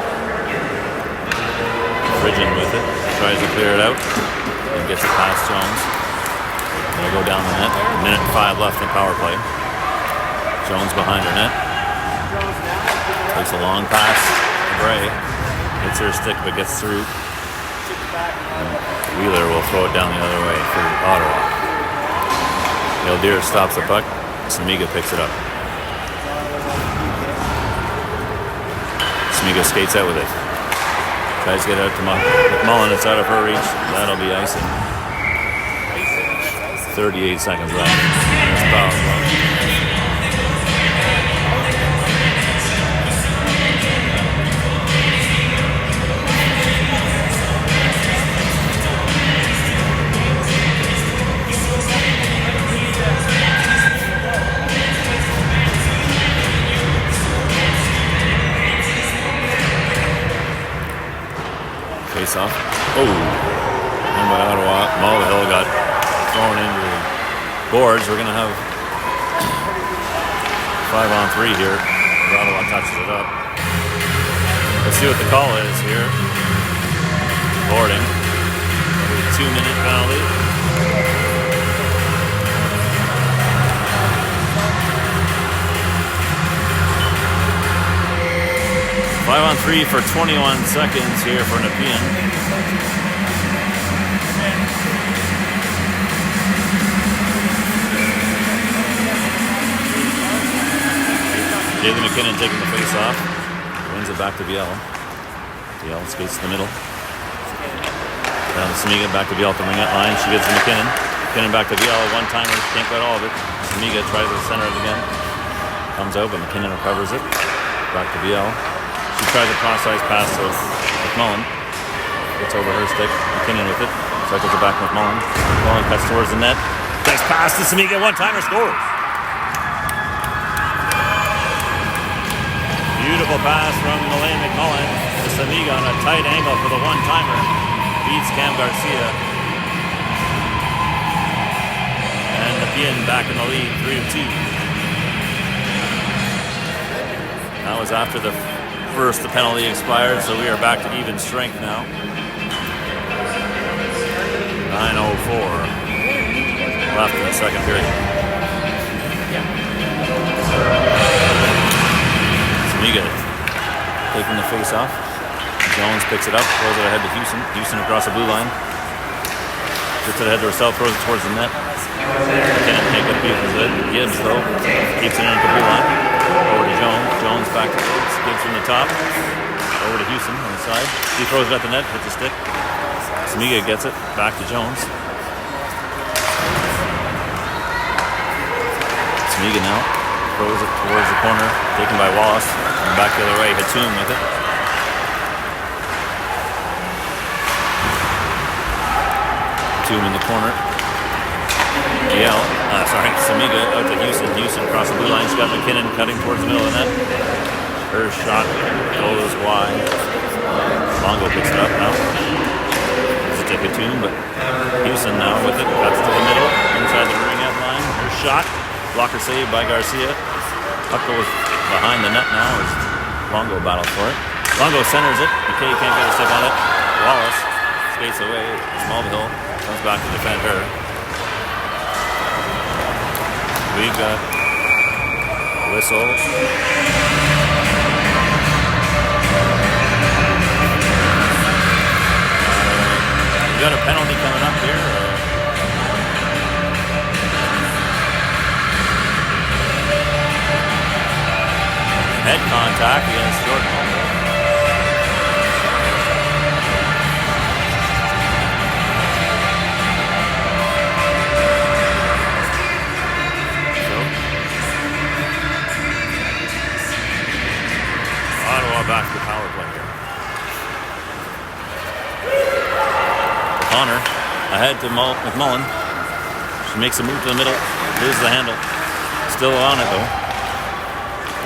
Frigin with it. Tries to clear it out. And gets it past Jones. They'll go down the net. 1:05 left in power play. Jones behind her net. Takes a long pass to Bray. Hits her stick but gets through. Wheeler will throw it down the other way for Ottawa. Aldir stops the puck. Samiga picks it up. Samiga skates out with it. Tries to get it out to Mullen. It's out of her reach. That'll be icing. 38 seconds left. That's power play. Face off. Oh, and by Ottawa, Mulvihill got thrown into the boards. We're going to have 5-on-3 here. Ottawa touches it up. Let's see what the call is here. Boarding. 2-minute penalty. Five on 3 for 21 seconds here for Nepean. David McKinnon taking the face off. Wins it back to Biel. Biel skates to the middle. Down to Samiga, back to Biel at the ringette line. She gets to McKinnon. McKinnon back to Biel. One-timer, can't get all of it. Samiga tries to center it again. Comes out, but McKinnon recovers it. Back to Biel. She tries a cross-ice pass to McMullen. Gets over her stick. McKinnon with it. Cycles it back to McMullen. McMullen cuts towards the net. Nice pass to Samiga. One-timer scores. Beautiful pass from Elaine McMullen to Samiga on a tight angle for the one-timer. Beats Cam Garcia. And Nepean back in the lead, 3-2. That was after the penalty expired, so we are back to even strength now. 9:04 left in the second period. Samiga taking the face off. Jones picks it up, throws it ahead to Houston. Houston across the blue line. Gets it ahead to herself, throws it towards the net. McKinnon can't get a beat with it. Gibbs, though, keeps it in at the blue line. Over to Jones. Jones back to Gibbs. Gibbs from the top. Over to Houston on the side. He throws it at the net, hits the stick. Samiga gets it, back to Jones. Samiga now throws it towards the corner, taken by Wallace. And back the other way, Hatum with it. Hatum in the corner. Samiga out to Houston. Houston across the blue line. She's got McKinnon cutting towards the middle of the net. Her shot goes wide. Longo picks it up now. It's a Hatum, but Houston now with it. Cuts to the middle, inside the ringette line. Her shot. Blocker saved by Garcia. Puck goes behind the net now as Longo battles for it. Longo centers it. McKay can't get a stick on it. Wallace skates away. Smallville comes back to defend her. We've got whistle. We got a penalty coming up here. Head contact against Jordan. Ottawa back to the power play here. Connor ahead to McMullen. She makes a move to the middle. Loses the handle. Still on it though.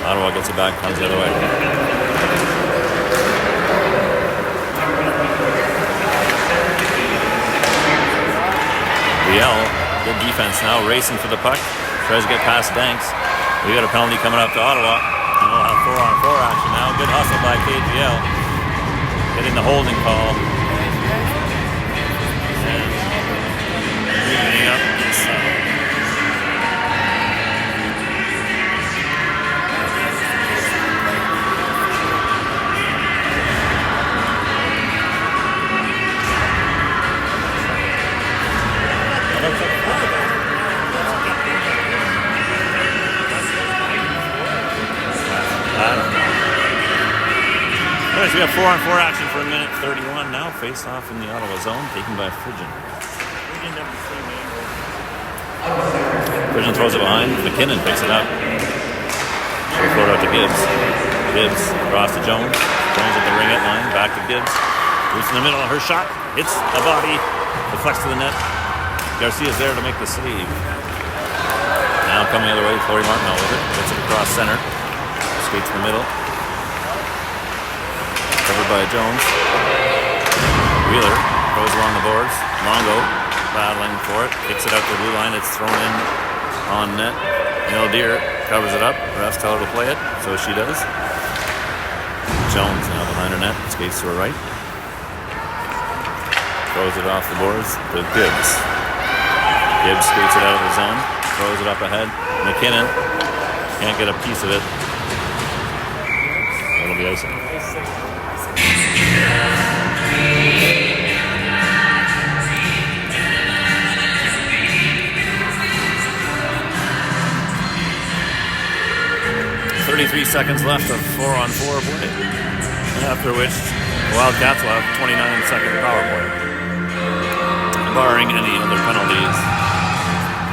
Ottawa gets it back, comes the other way. Biel, good defense now, racing for the puck. Tries to get past Danks. We got a penalty coming up to Ottawa. And we'll have 4-on-4 action now. Good hustle by Kate Biel. Getting the holding call. And moving up inside. Anyways, we have 4-on-4 action for a minute 31 now. Face off in the Ottawa zone, taken by Fridgen. Fridgen throws it behind. McKinnon picks it up. She'll float out to Gibbs. Gibbs across to Jones. Jones at the ringette line. Back to Gibbs. Loose in the middle. Her shot hits a body. Deflects to the net. Garcia's there to make the save. Now coming the other way, Corey Martinell with it. Gets it across center. Skates in the middle. Covered by Jones. Wheeler goes along the boards. Longo battling for it. Kicks it out to the blue line. It's thrown in on net. Deer covers it up. Refs tell her to play it, so she does. Jones now behind her net. Skates to her right. throws it off the boards to Gibbs. Gibbs skates it out of the zone, throws it up ahead. McKinnon can't get a piece of it. That'll be icing. .33 seconds left of 4-on-4 play, after which the Wildcats will have 29-second power play, barring any other penalties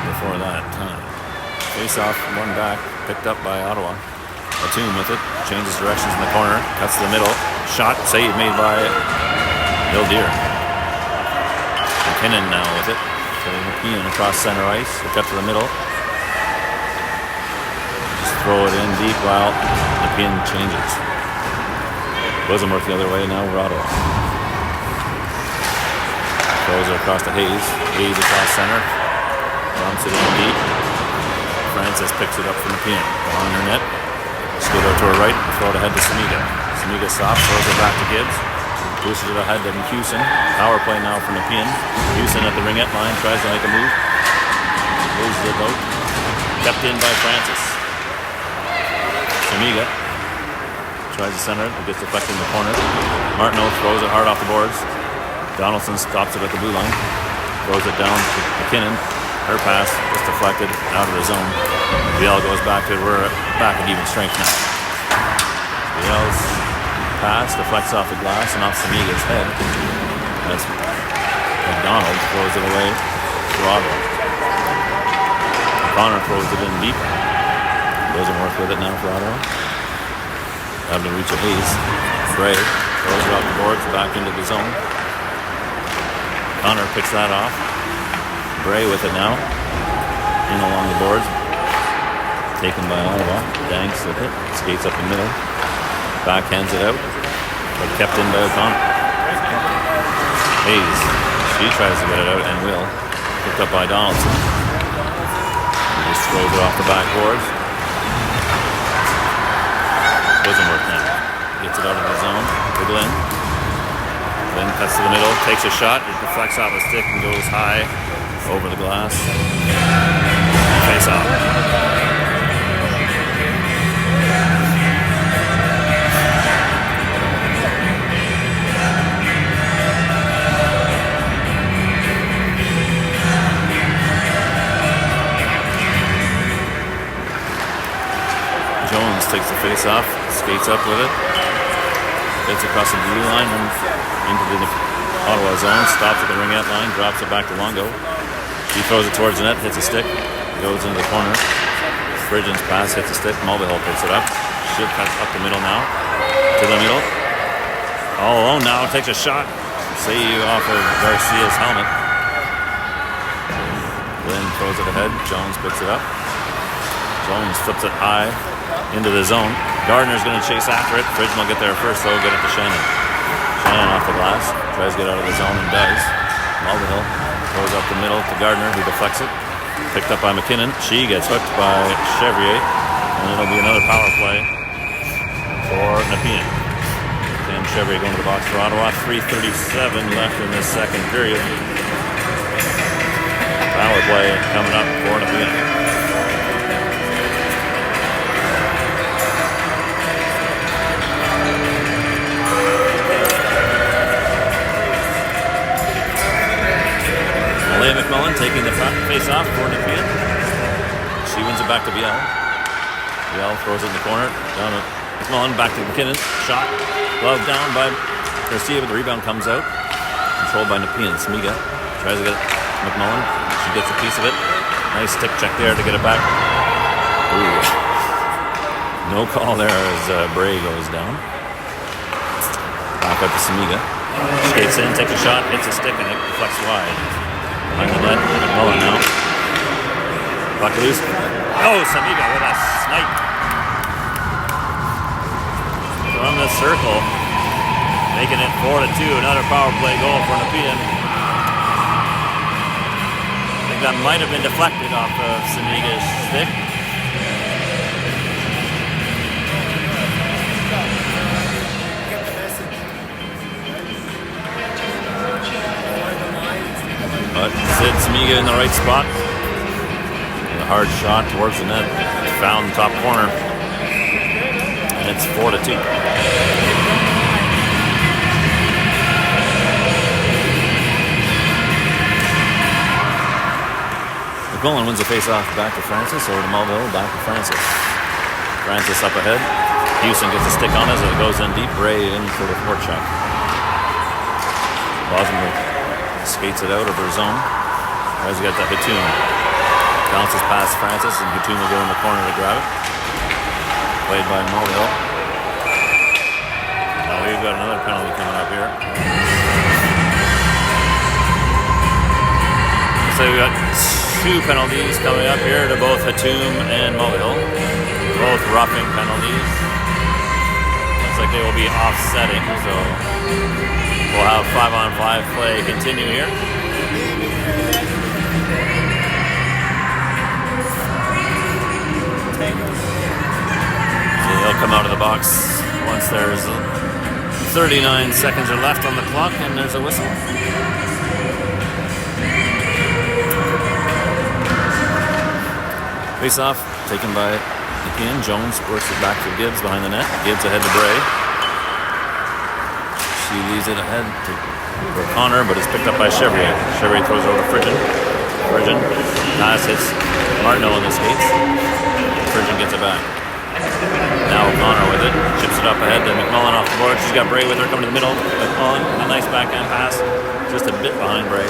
before that time. Face off, one back, picked up by Ottawa. Batum with it, changes directions in the corner, cuts to the middle, shot, save made by Bill Deere. McKinnon now with it, so Nepean across center ice, a cut to the middle. Throw it in deep while Nepean changes. Doesn't work the other way now. We're Ottawa. Throws it across to Hayes. Hayes across center. Dumps it in deep. Francis picks it up from Nepean. Behind her net. Skate out to her right. Throw it ahead to Samiga. Samiga stops. Throws it back to Gibbs. Pushes it ahead to Houston. Power play now for Nepean. Houston at the ringette line. Tries to make a move. Loses it out. Kept in by Francis. Samiga tries to center it, but gets deflected in the corner. Martineau throws it hard off the boards. Donaldson stops it at the blue line. Throws it down to McKinnon. Her pass gets deflected out of the zone. Biel goes back to, we're back at even strength now. Biel's pass deflects off the glass and off Samiga's head. That's McDonald throws it away to Ottawa. Connor throws it in deep. Doesn't work with it now for Ottawa. Having to reach a Hayes. Bray throws it off the boards, back into the zone. Connor picks that off. Bray with it now. In along the boards. Taken by Ottawa. Danks with it. Skates up the middle. Backhands it out. But kept in by O'Connor. Hayes. She tries to get it out and will. Picked up by Donaldson. He just throws it off the backboards. Doesn't work now. Gets it out of the zone to Glenn. Glenn cuts to the middle, takes a shot. It deflects off a stick and goes high over the glass. Face off. Jones takes the face off. Skates up with it. Gets across the blue line and into the Ottawa zone. Stops at the ringette line. Drops it back to Longo. He throws it towards the net. Hits a stick. Goes into the corner. Spridgen's pass hits a stick. Mulvihill picks it up. Shiv cuts up the middle now. To the middle. All alone now. Takes a shot. Save off of Garcia's helmet. Glenn throws it ahead. Jones picks it up. Jones flips it high into the zone. Gardner's going to chase after it. Bridgen will get there first, though. Get it to Shannon. Shannon off the glass. Tries to get out of the zone and does. Mulvihill throws up the middle to Gardner, who deflects it. Picked up by McKinnon. She gets hooked by Chevrier. And it'll be another power play for Nepean. And Chevrier going to the box for Ottawa. 3:37 left in this second period. Power play coming up for Nepean. McMullen taking the face off for Nepean. She wins it back to Biel. Biel throws it in the corner. Down to McMullen, back to McKinnon. Shot. Glove down by Garcia, but the rebound comes out. Controlled by Nepean. Samiga tries to get McMullen. She gets a piece of it. Nice stick check there to get it back. Ooh. No call there as Bray goes down. Back up to Samiga. Skates in, takes a shot, hits a stick, and it deflects wide. Behind the net, McMullen now. Puck loose. Oh, Samiga with a snipe. From the circle. Making it 4-2. Another power play goal for Nepean. I think that might have been deflected off of Samiga's stick. Sid Smiga in the right spot. And a hard shot towards the net. Found top corner. And it's 4-2. Golan wins the face-off back to Francis, over to Mulville, back to Francis. Francis up ahead. Houston gets a stick on as it goes in deep. Bray in for the forecheck. Bosman skates it out of their zone. Tries to get to Hatum. Bounces past Francis, and Hatum will go in the corner to grab it. Played by Mulville. Now we've got another penalty coming up here. So we've got two penalties coming up here to both Hatum and Mulville. Both roughing penalties. Looks like they will be offsetting, so we'll have 5-on-5 play continue here. So they'll come out of the box once there's 39 seconds are left on the clock and there's a whistle. Face off, taken by Nepean. Jones works it back to Gibbs behind the net. Gibbs ahead to Bray. She leaves it ahead to O'Connor, but it's picked up by Chevrier. Chevrier throws over to Frigin. Frigin pass hits Martineau in the skates. Frigin gets it back. Now O'Connor with it. Chips it up ahead to McMullen off the board. She's got Bray with her coming to the middle. McMullen, a nice backhand pass. Just a bit behind Bray.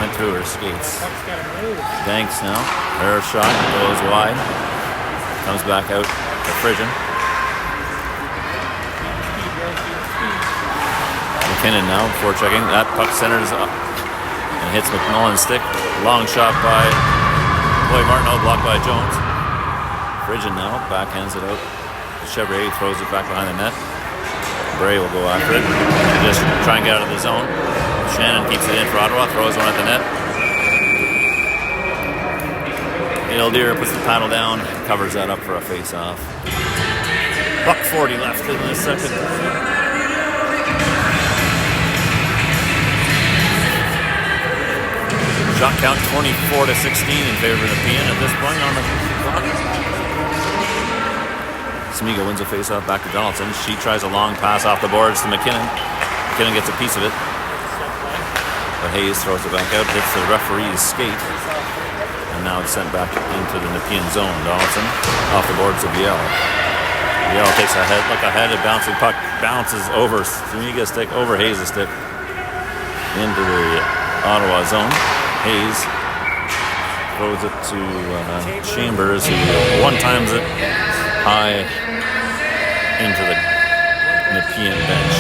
Went through her skates. Danks now. Her shot goes wide. Comes back out to Frigin. McKinnon now before checking. That puck centers up and hits McMullen's stick. Long shot by Boy Martineau, blocked by Jones. Frigin now backhands it out. Chevrier throws it back behind the net. Bray will go after it. Just try and get out of the zone. Shannon keeps it in for Ottawa, throws one at the net. Ildeer puts the paddle down, covers that up for a face-off. $1:40 left in the second. Shot count 24-16 in favor of Nepean at this point on the clock. Smiga wins a face-off back to Donaldson. She tries a long pass off the boards to McKinnon. McKinnon gets a piece of it. But Hayes throws it back out, hits the referee's skate, and now it's sent back into the Nepean zone. Donaldson off the boards to Viel. Viel takes a look ahead, a bouncing puck bounces over Smiga's stick, over Hayes' stick, into the Ottawa zone. Hayes throws it to Chambers, who one-times it high into the Nepean bench.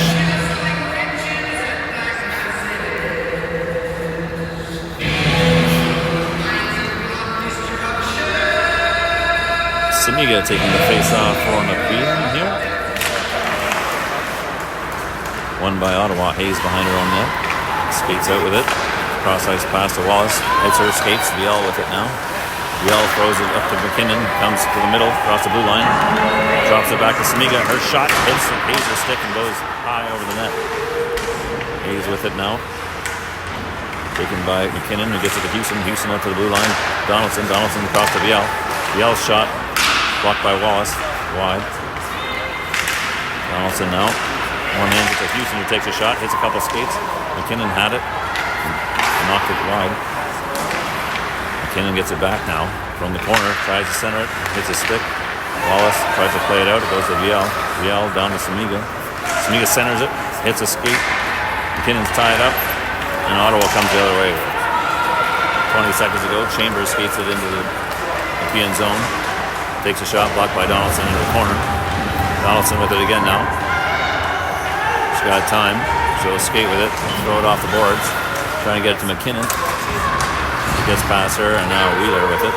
Smiga taking the face-off for Nepean here. Won by Ottawa. Hayes behind her own net. Skates out with it. Cross-ice pass to Wallace. Hits her skates. Viel with it now. Viel throws it up to McKinnon. Comes to the middle. Across the blue line. Drops it back to Smiga. Her shot hits Hayes' stick and goes high over the net. Hayes with it now. Taken by McKinnon, who gets it to Houston. Houston up to the blue line. Donaldson across to Viel. Viel's shot blocked by Wallace, wide. Donaldson now. One hand to Houston, who takes a shot, hits a couple skates. McKinnon had it, knocked it wide. McKinnon gets it back now from the corner, tries to center it, hits a stick. Wallace tries to play it out, it goes to Viel. Viel down to Smiga. Smiga centers it, hits a skate. McKinnon's tied up, and Ottawa comes the other way. 20 seconds ago, Chambers skates it into the Nepean zone. Takes a shot, blocked by Donaldson into the corner. Donaldson with it again now. She's got time. She'll skate with it, throw it off the boards. Trying to get it to McKinnon. He gets past her, and now Wheeler with it.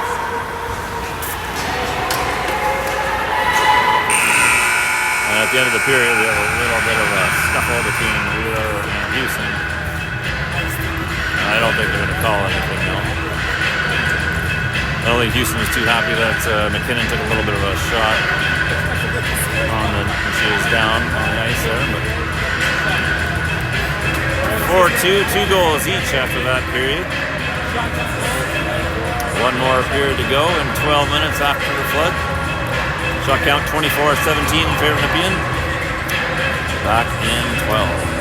And at the end of the period, we have a little bit of a scuffle between Wheeler and Houston. And I don't think they're going to call anything now. I don't think Houston was too happy that McKinnon took a little bit of a shot when she was down on the ice there. But 4-2 U22, 2 goals each after that period. One more period to go and 12 minutes after the flood. Shot count 24-17 in favor of Nepean. Back in 12.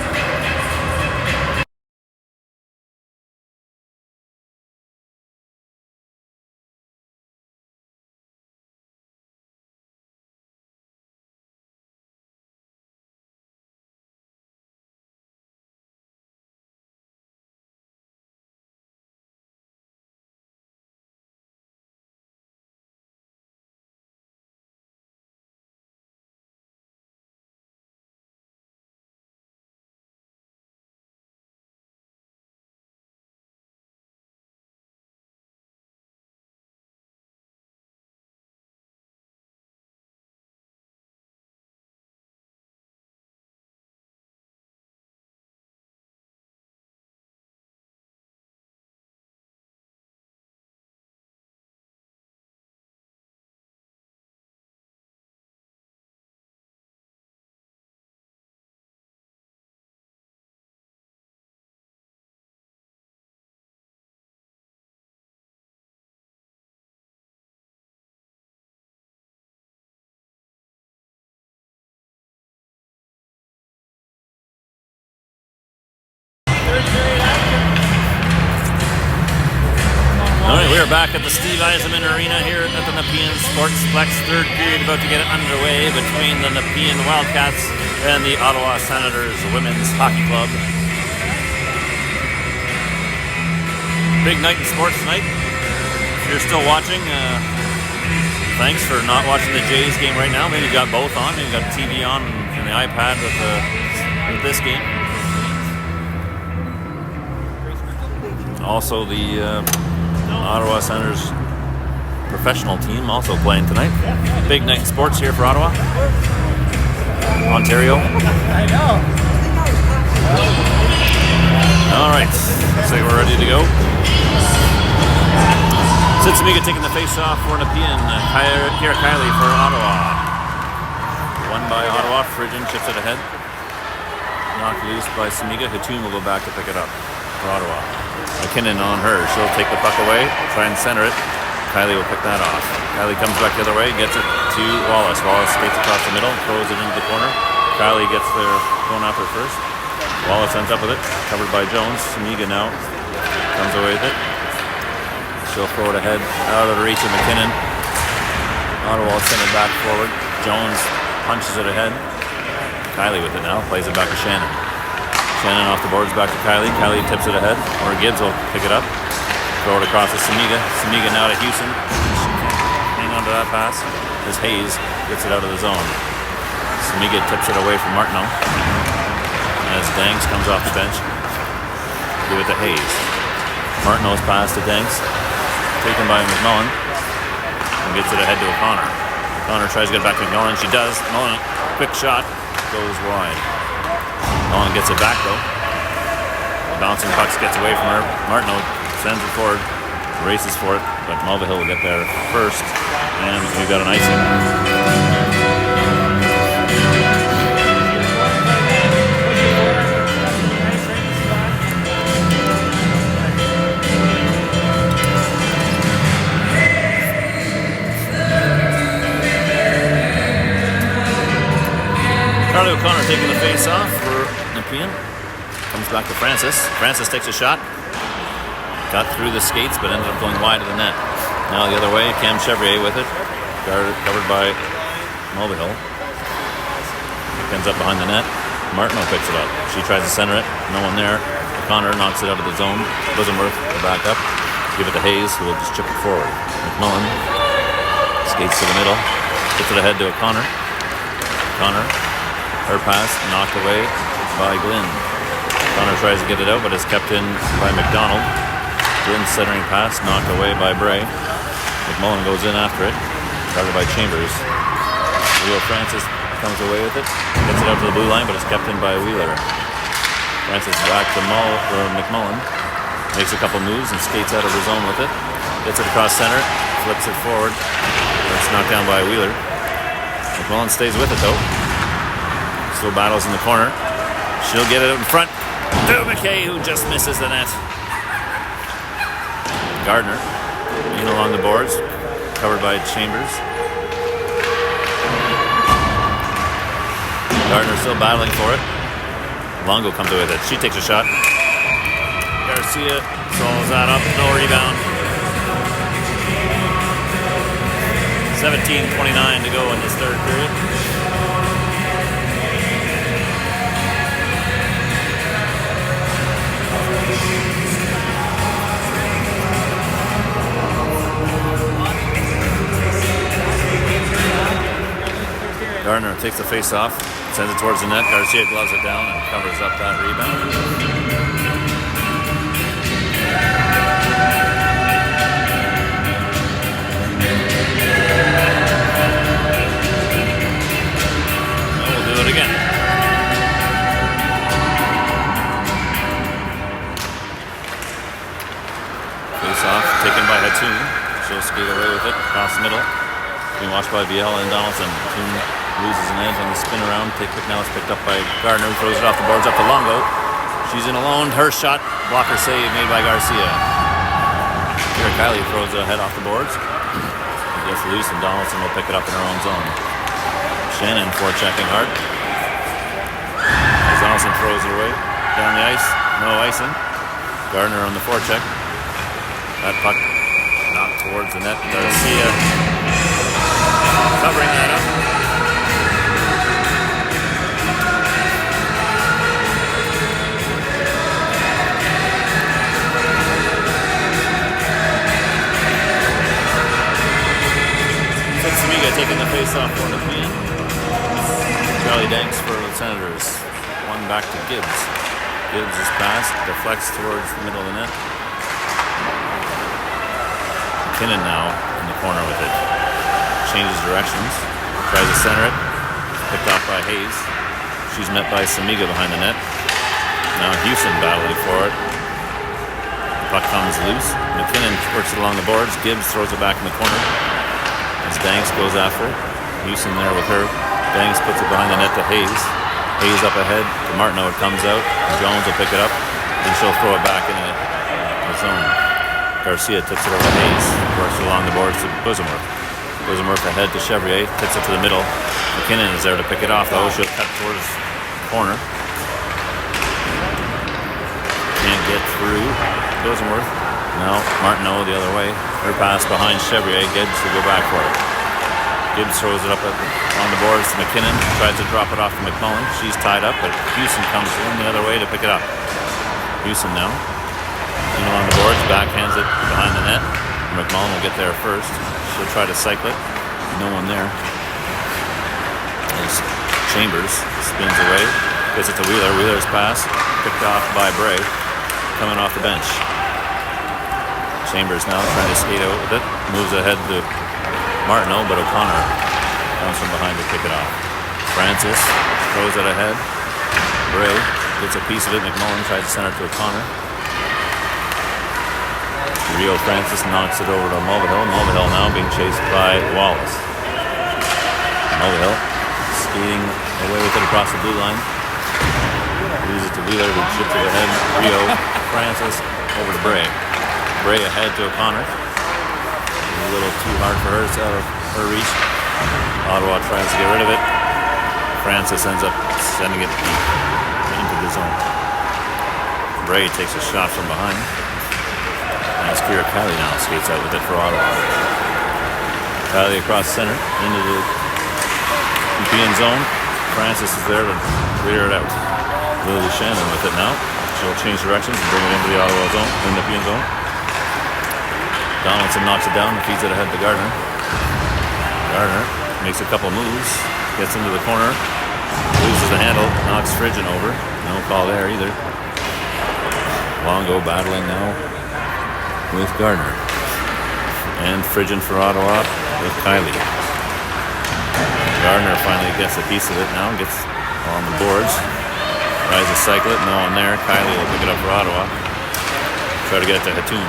Alright, we are back at the Steve Eisenman Arena here at the Nepean Sportsplex. Third period about to get underway between the Nepean Wildcats and the Ottawa Senators Women's Hockey Club. Big night in sports tonight. If you're still watching, thanks for not watching the Jays game right now. Maybe you got both on. Maybe you got the TV on and the iPad with this game. Also, the Ottawa Senators professional team also playing tonight. Big night in sports here for Ottawa, Ontario. I know. All right, looks like we're ready to go. Sitsamiga taking the face-off for Nepean. Kira Kiley for Ottawa. Won by Ottawa. Frigin chips it ahead. Knocked loose by Samiga. Hatoum will go back to pick it up for Ottawa. McKinnon on her. She'll take the puck away, try and center it. Kiley will pick that off. Kiley comes back the other way, gets it to Wallace. Wallace skates across the middle, throws it into the corner. Kiley gets there going after first. Wallace ends up with it, covered by Jones. Samiga now comes away with it. She'll throw it ahead, out of the reach of McKinnon. Ottawa will send it back forward. Jones punches it ahead. Kiley with it now, plays it back to Shannon. Shannon off the boards back to Kiley. Kiley tips it ahead, or Gibbs will pick it up. Throw it across to Samiga. Samiga now to Houston. She can't hang on to that pass as Hayes gets it out of the zone. Samiga tips it away from Martineau. As Danks comes off the bench. Give it to Hayes. Martineau's pass to Danks. Taken by McMullen. And gets it ahead to O'Connor. O'Connor tries to get it back to McMullen. She does. McMullen, quick shot, goes wide. Mullen gets it back though. Bouncing pucks gets away from her. Martineau sends it forward, races for it, but Mulvihill will get there first, and we've got an icing. Charlie O'Connor taking the face off for Nepean. Comes back to Francis. Francis takes a shot. Got through the skates, but ended up going wide of the net. Now the other way, Cam Chevrier with it. Covered by Mulvihill. Ends up behind the net. Martineau picks it up. She tries to center it. No one there. O'Connor knocks it out of the zone. Bosenworth will back up. Give it to Hayes, who will just chip it forward. McMullen skates to the middle. Gets it ahead to O'Connor. O'Connor. Her pass knocked away by Glynn. O'Connor tries to get it out, but is kept in by McDonald. Glynn's centering pass knocked away by Bray. McMullen goes in after it, covered by Chambers. Leo Francis comes away with it, gets it out to the blue line, but is kept in by Wheeler. Francis back to McMullen, makes a couple moves and skates out of the zone with it. Gets it across center, flips it forward. It's knocked down by Wheeler. McMullen stays with it though. Still battles in the corner. She'll get it out in front. to McKay, who just misses the net. Gardner in along the boards, covered by Chambers. Gardner still battling for it. Longo comes away with it. She takes a shot. Garcia follows that up. No rebound. 17:29 to go in this third period. Gardner takes the face off, sends it towards the net. Garcia gloves it down and covers up that rebound. And we'll do it again. Face off, taken by Hatun. She'll skate away with it across the middle. Being watched by Biel and Donaldson. Hatun loses an edge on the spin around. Now it's picked up by Gardner, who throws it off the boards up to Longo. She's in alone. Her shot, blocker save made by Garcia. Here, Kylie throws it ahead off the boards. It gets loose, and Donaldson will pick it up in her own zone. Shannon forechecking hard. As Donaldson throws it away down the ice, no icing. Gardner on the forecheck. That puck knocked towards the net. Garcia covering that up. Samiga taking the face off for Nepean. Charlie Danks for the Senators. One back to Gibbs. Gibbs is passed, deflects towards the middle of the net. McKinnon now in the corner with it. Changes directions. Tries to center it. Picked off by Hayes. She's met by Samiga behind the net. Now Houston battling for it. The puck comes loose. McKinnon works it along the boards. Gibbs throws it back in the corner. As Danks goes after it. Houston there with her. Danks puts it behind the net to Hayes. Hayes up ahead to Martineau. It comes out. Jones will pick it up. And she'll throw it back in the zone. Garcia tips it over to Hayes. Works it along the boards to Busenworth. Busenworth ahead to Chevrier. Tips it to the middle. McKinnon is there to pick it off though. She'll cut towards the corner. Can't get through Busenworth. Now Martineau the other way. Her pass behind Chevrier. Gibbs will go back for it. Gibbs throws it up on the boards to McKinnon. Tries to drop it off to McMullen. She's tied up, but Houston comes in the other way to pick it up. Houston now. In along the boards. Backhands it behind the net. McMullen will get there first. She'll try to cycle it. No one there. As Chambers spins away. Gets it to Wheeler. Wheeler's pass. Picked off by Bray. Coming off the bench. Chambers now trying to skate out with it. Moves ahead to Martineau, but O'Connor comes from behind to pick it off. Francis throws it ahead. Bray gets a piece of it. McMullen tries to send it to O'Connor. Rio Francis knocks it over to Mulvihill. Mulvihill now being chased by Wallace. Mulvihill skating away with it across the blue line. Leaves it to Wheeler, who chips it ahead. Rio Francis over to Bray. Bray ahead to O'Connor. A little too hard for her. It's out of her reach. Ottawa tries to get rid of it. Francis ends up sending it deep into the zone. Bray takes a shot from behind. As Kira Kylie now skates out with it for Ottawa. Kylie across center into the Nepean zone. Francis is there to clear it out. Lily Shannon with it now. She'll change directions and bring it into the Ottawa zone, in the Nepean zone. Donaldson knocks it down and feeds it ahead to Gardner. Gardner makes a couple moves, gets into the corner, loses the handle, knocks Fridgen over. No call there either. Longo battling now with Gardner. And Fridgen for Ottawa with Kylie. Gardner finally gets a piece of it now, gets on the boards. Tries to cycle it, no one there. Kylie will pick it up for Ottawa. Try to get it to Hatun.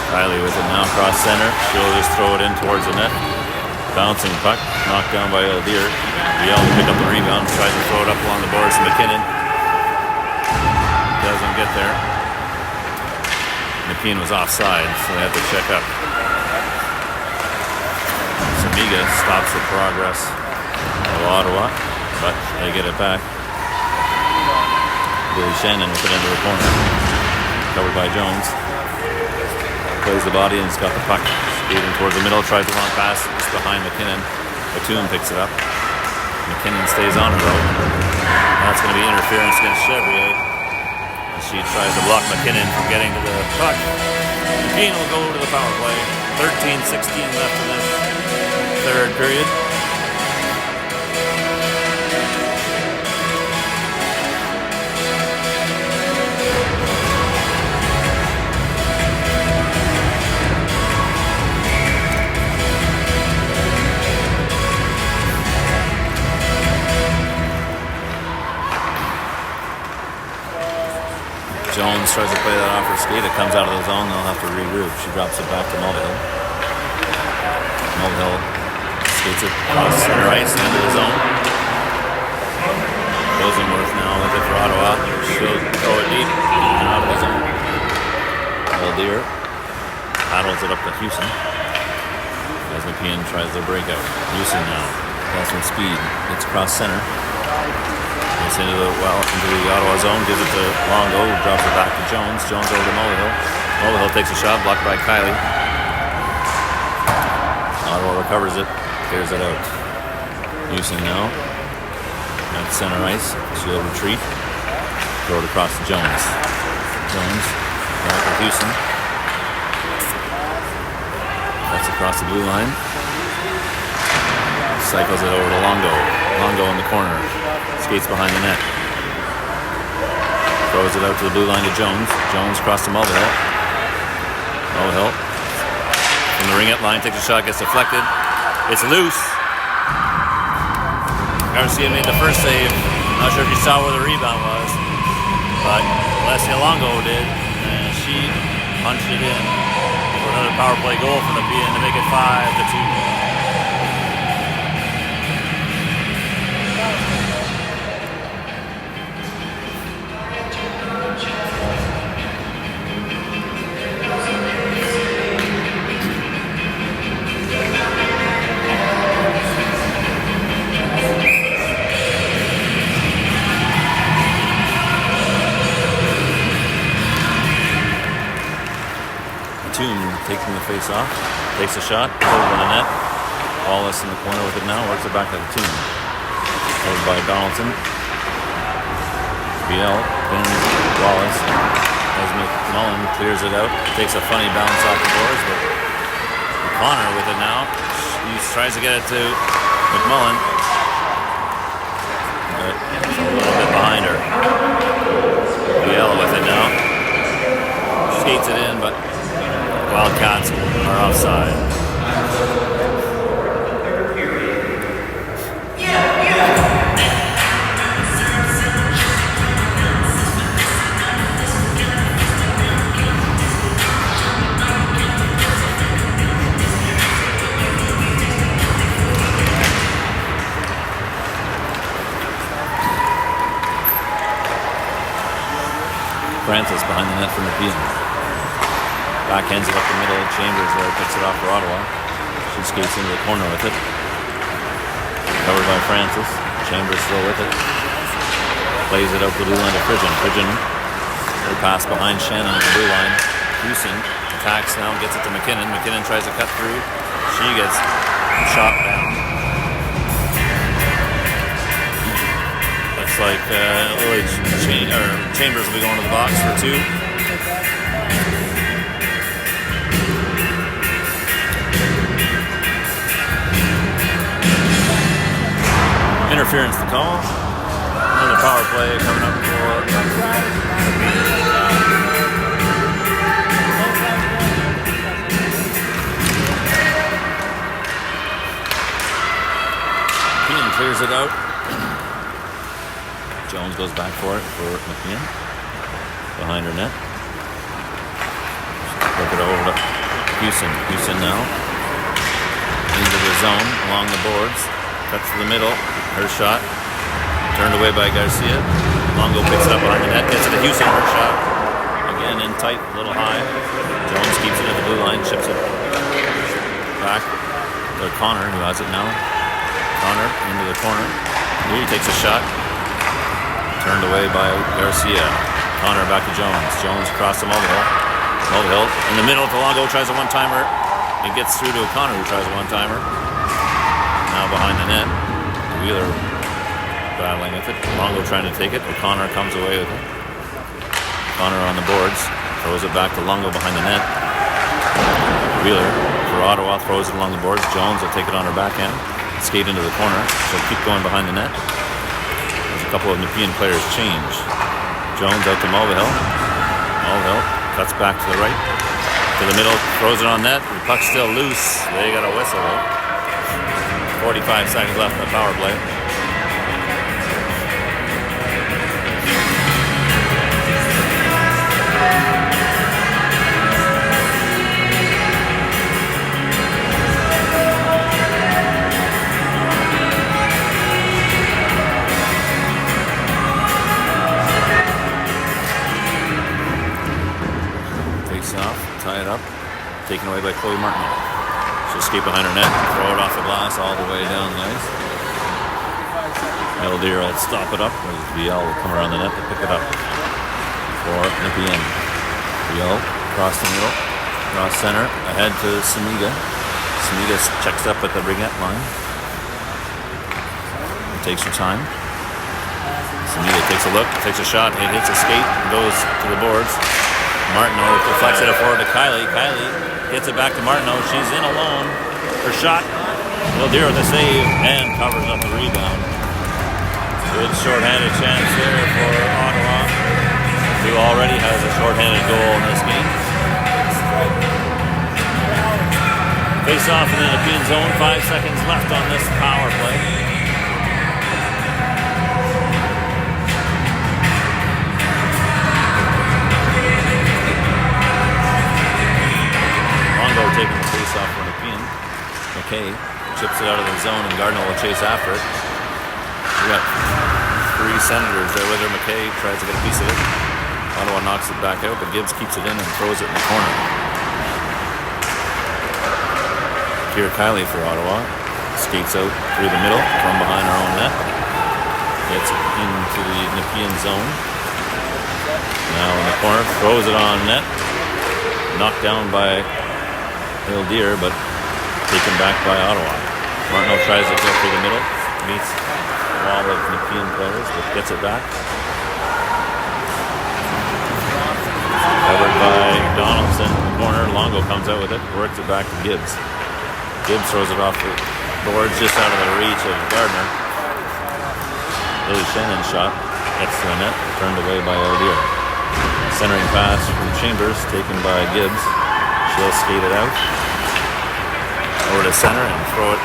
Kylie with it now across center. She'll just throw it in towards the net. Bouncing puck, knocked down by Deer. Biel will pick up the rebound, tries to throw it up along the boards to McKinnon. get there. Nepean was offside, so they had to check up. Samiga stops the progress of Ottawa, but they get it back. Billy Shannon with it into the corner. Covered by Jones. Plays the body and he's got the puck. Skating towards the middle, tries the long pass. It's behind McKinnon. Batum picks it up. McKinnon stays on it though. That's going to be interference against Chevrier. And she tries to block McKinnon from getting to the puck. McKinnon will go to the power play. 13-16 left in this third period. Jones tries to play that off her skate. It comes out of the zone. They'll have to regroup. She drops it back to Mulvihill. Mulvihill skates it across center ice into the zone. Rosenworth now with it for Ottawa. She'll throw it deep and out of the zone. Aldeer paddles it up to Houston. As Nepean tries the breakout. Houston now has some speed. Gets across center. Gets into the Ottawa zone, gives it to Longo, drops it back to Jones. Jones over to Mulvihill. Mulvihill takes a shot, blocked by Kylie. Ottawa recovers it, clears it out. Houston now at center ice. She'll retreat. Throw it across to Jones. Jones back to Houston. That's across the blue line. Cycles it over to Longo. Longo in the corner. Skates behind the net. Throws it out to the blue line to Jones. Jones across to Mulvihill. Mulvihill from the ring-up line, takes a shot, gets deflected. It's loose. Garcia made the first save. Not sure if you saw where the rebound was, but Alessia Longo did, and she punched it in for another power play goal for Nepean to make it 5-2. Taking the face off, takes a shot, over the net. Wallace in the corner with it now, works it back to the team. Over by Donaldson. BL, pins Wallace. As McMullen clears it out, takes a funny bounce off the boards, but Connor with it now. He tries to get it to McMullen, but it's a little bit behind her. BL with it now. Skates it in, but Wildcats are offside. Francis behind the net from Nepean. Backhands it up the middle. Chambers there picks it off for Ottawa. She skates into the corner with it. Covered by Francis. Chambers still with it. Plays it out the blue line to Pridgeon. Pridgeon, her pass behind Shannon at the blue line. Houston attacks now, gets it to McKinnon. McKinnon tries to cut through. She gets shot down. Looks like Chambers will be going to the box for 2. Interference to call. Another power play coming up for Nepean clears it out. Jones goes back for it for Nepean. Behind her net. Flip it over to Houston. Houston now. Into the zone along the boards. Cuts to the middle. Her shot. Turned away by Garcia. Longo picks it up behind the net, gets it to Houston, her shot. Again in tight, a little high. Jones keeps it at the blue line, chips it back to Connor, who has it now. Connor into the corner. Here he takes a shot. Turned away by Garcia. Connor back to Jones. Jones across the Mulvihill. Mulvihill in the middle to Longo, tries a one-timer. It gets through to O'Connor, who tries a one-timer. Now behind the net. Wheeler battling with it. Longo trying to take it. O'Connor comes away with it. O'Connor on the boards. Throws it back to Longo behind the net. Wheeler for Ottawa throws it along the boards. Jones will take it on her backhand. Skate into the corner. She'll keep going behind the net. There's a couple of Nepean players change. Jones out to Mulvihill. Mulvihill cuts back to the right. To the middle. Throws it on net. The puck's still loose. They got a whistle though. 45 seconds left in the power play. Tie it up, taken away by Chloe Martin. She'll skate behind her net, throw it off the glass all the way down the ice. Eldeer will stop it up, as VL will come around the net to pick it up for Nepean. VL across the middle, across center, ahead to Samiga. Samiga checks up at the ringette line. And takes her time. Samiga takes a look, takes a shot, it hits a skate, and goes to the boards. Martineau deflects it forward to Kylie. Kylie gets it back to Martineau. She's in alone. Her shot. Eldeer with the save and covers up the rebound. Good shorthanded chance there for Ottawa, who already has a shorthanded goal in this game. Face off in the Nepean zone. 5 seconds left on this power play. Taking the face off for Nepean. McKay chips it out of the zone and Gardner will chase after it. We got 3 Senators there with her. McKay tries to get a piece of it. Ottawa knocks it back out, but Gibbs keeps it in and throws it in the corner. Here Kylie for Ottawa. Skates out through the middle from behind her own net. Gets it into the Nepean zone. Now in the corner, throws it on net. Knocked down by Eldeer, but taken back by Ottawa. Martineau tries to go through the middle, meets a wall of Nepean players, but gets it back. Covered by Donaldson in the corner. Longo comes out with it, works it back to Gibbs. Gibbs throws it off the boards just out of the reach of Gardner. Lily Shannon's shot gets to the net, turned away by Eldeer. Centering pass from Chambers, taken by Gibbs. She'll skate it out over to center and throw it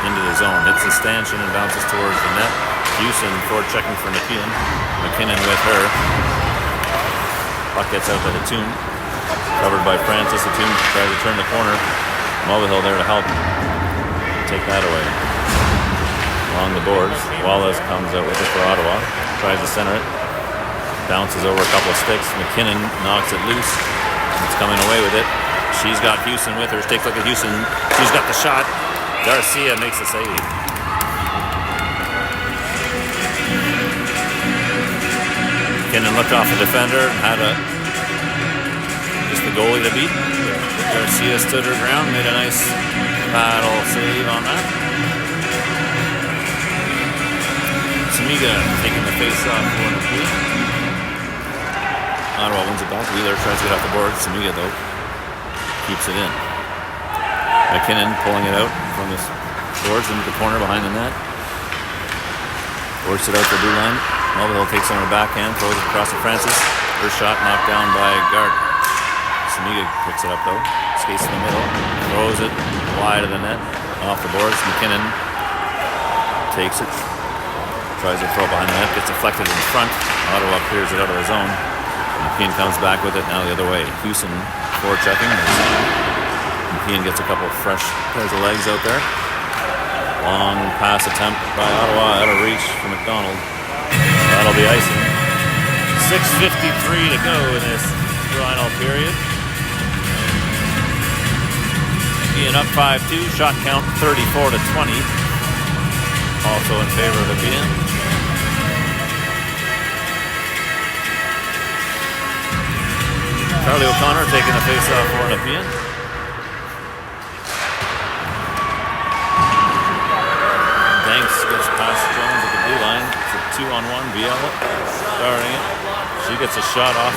into the zone. Hits the stanchion and bounces towards the net. Houston forward checking for Nepean. McKinnon with her. Puck gets out to Hatun. Covered by Francis. Hatun tries to turn the corner. Mulvihill there to help take that away. Along the boards, Wallace comes out with it for Ottawa. Tries to center it. Bounces over a couple of sticks. McKinnon knocks it loose. It's coming away with it. She's got Houston with her. Take a look at Houston. She's got the shot. Garcia makes the save. McKinnon looked off the defender. Had just the goalie to beat. Garcia stood her ground. Made a nice battle save on that. Samiga taking the face off for Nepean. Ottawa wins it back. Wheeler tries to get off the board. Samiga, though, keeps it in. McKinnon pulling it out from the boards into the corner behind the net. Works it out the blue line. Mulvihill takes on her backhand, throws it across to Francis. Her shot knocked down by Gardner. Samiga picks it up, though. Skates in the middle. Throws it wide of the net. Off the boards. McKinnon takes it. Tries to throw it behind the net. Gets deflected in front. Ottawa clears it out of the zone. Nepean comes back with it, now the other way. Houston forechecking. Nepean gets a couple of fresh pairs of legs out there. Long pass attempt by Ottawa out of reach for McDonald. That'll be icing. 6:53 to go in this final period. Nepean up 5-2. Shot count 34 to 20. Also in favor of Nepean. Charlie O'Connor taking the face-off for Nepean. Danks gets past Jones at the blue line. It's a 2-on-1. VL starting it. She gets a shot off.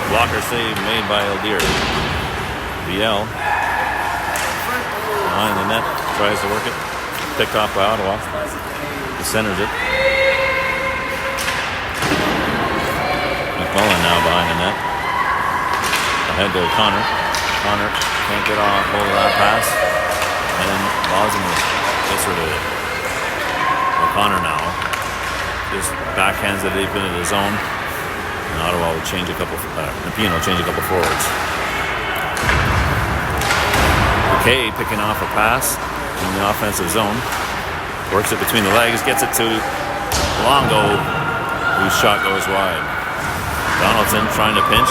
Blocker save made by Eldir. VL behind the net. Tries to work it. Picked off by Ottawa. He centers it. McMullen now behind the net. Ahead to O'Connor. O'Connor can't get on hold of that pass. And Bosman gets rid of it. O'Connor now just backhands it deep into the zone. And Ottawa will change a couple. Nepean will change a couple forwards. McKay picking off a pass in the offensive zone. Works it between the legs. Gets it to Longo, whose shot goes wide. Donaldson trying to pinch.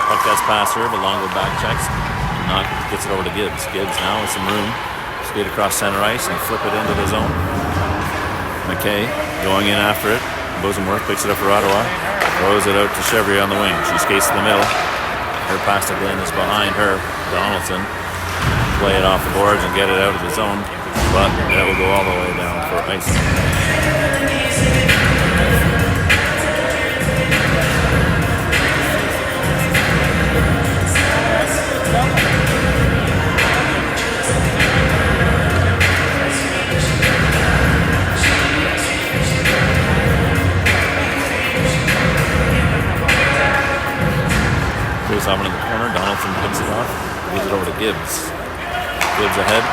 Puck gets past her, but Longo back checks. Gets it over to Gibbs. Gibbs now with some room. Skate across center ice and flip it into the zone. McKay going in after it. Bosenworth picks it up for Ottawa. Throws it out to Chevrier on the wing. She skates to the middle. Her pass to Glenn is behind her. Donaldson play it off the boards and get it out of the zone. But that will go all the way down for ice. Face off in the corner. Donaldson picks it off. Gives it over to Gibbs. Gibbs ahead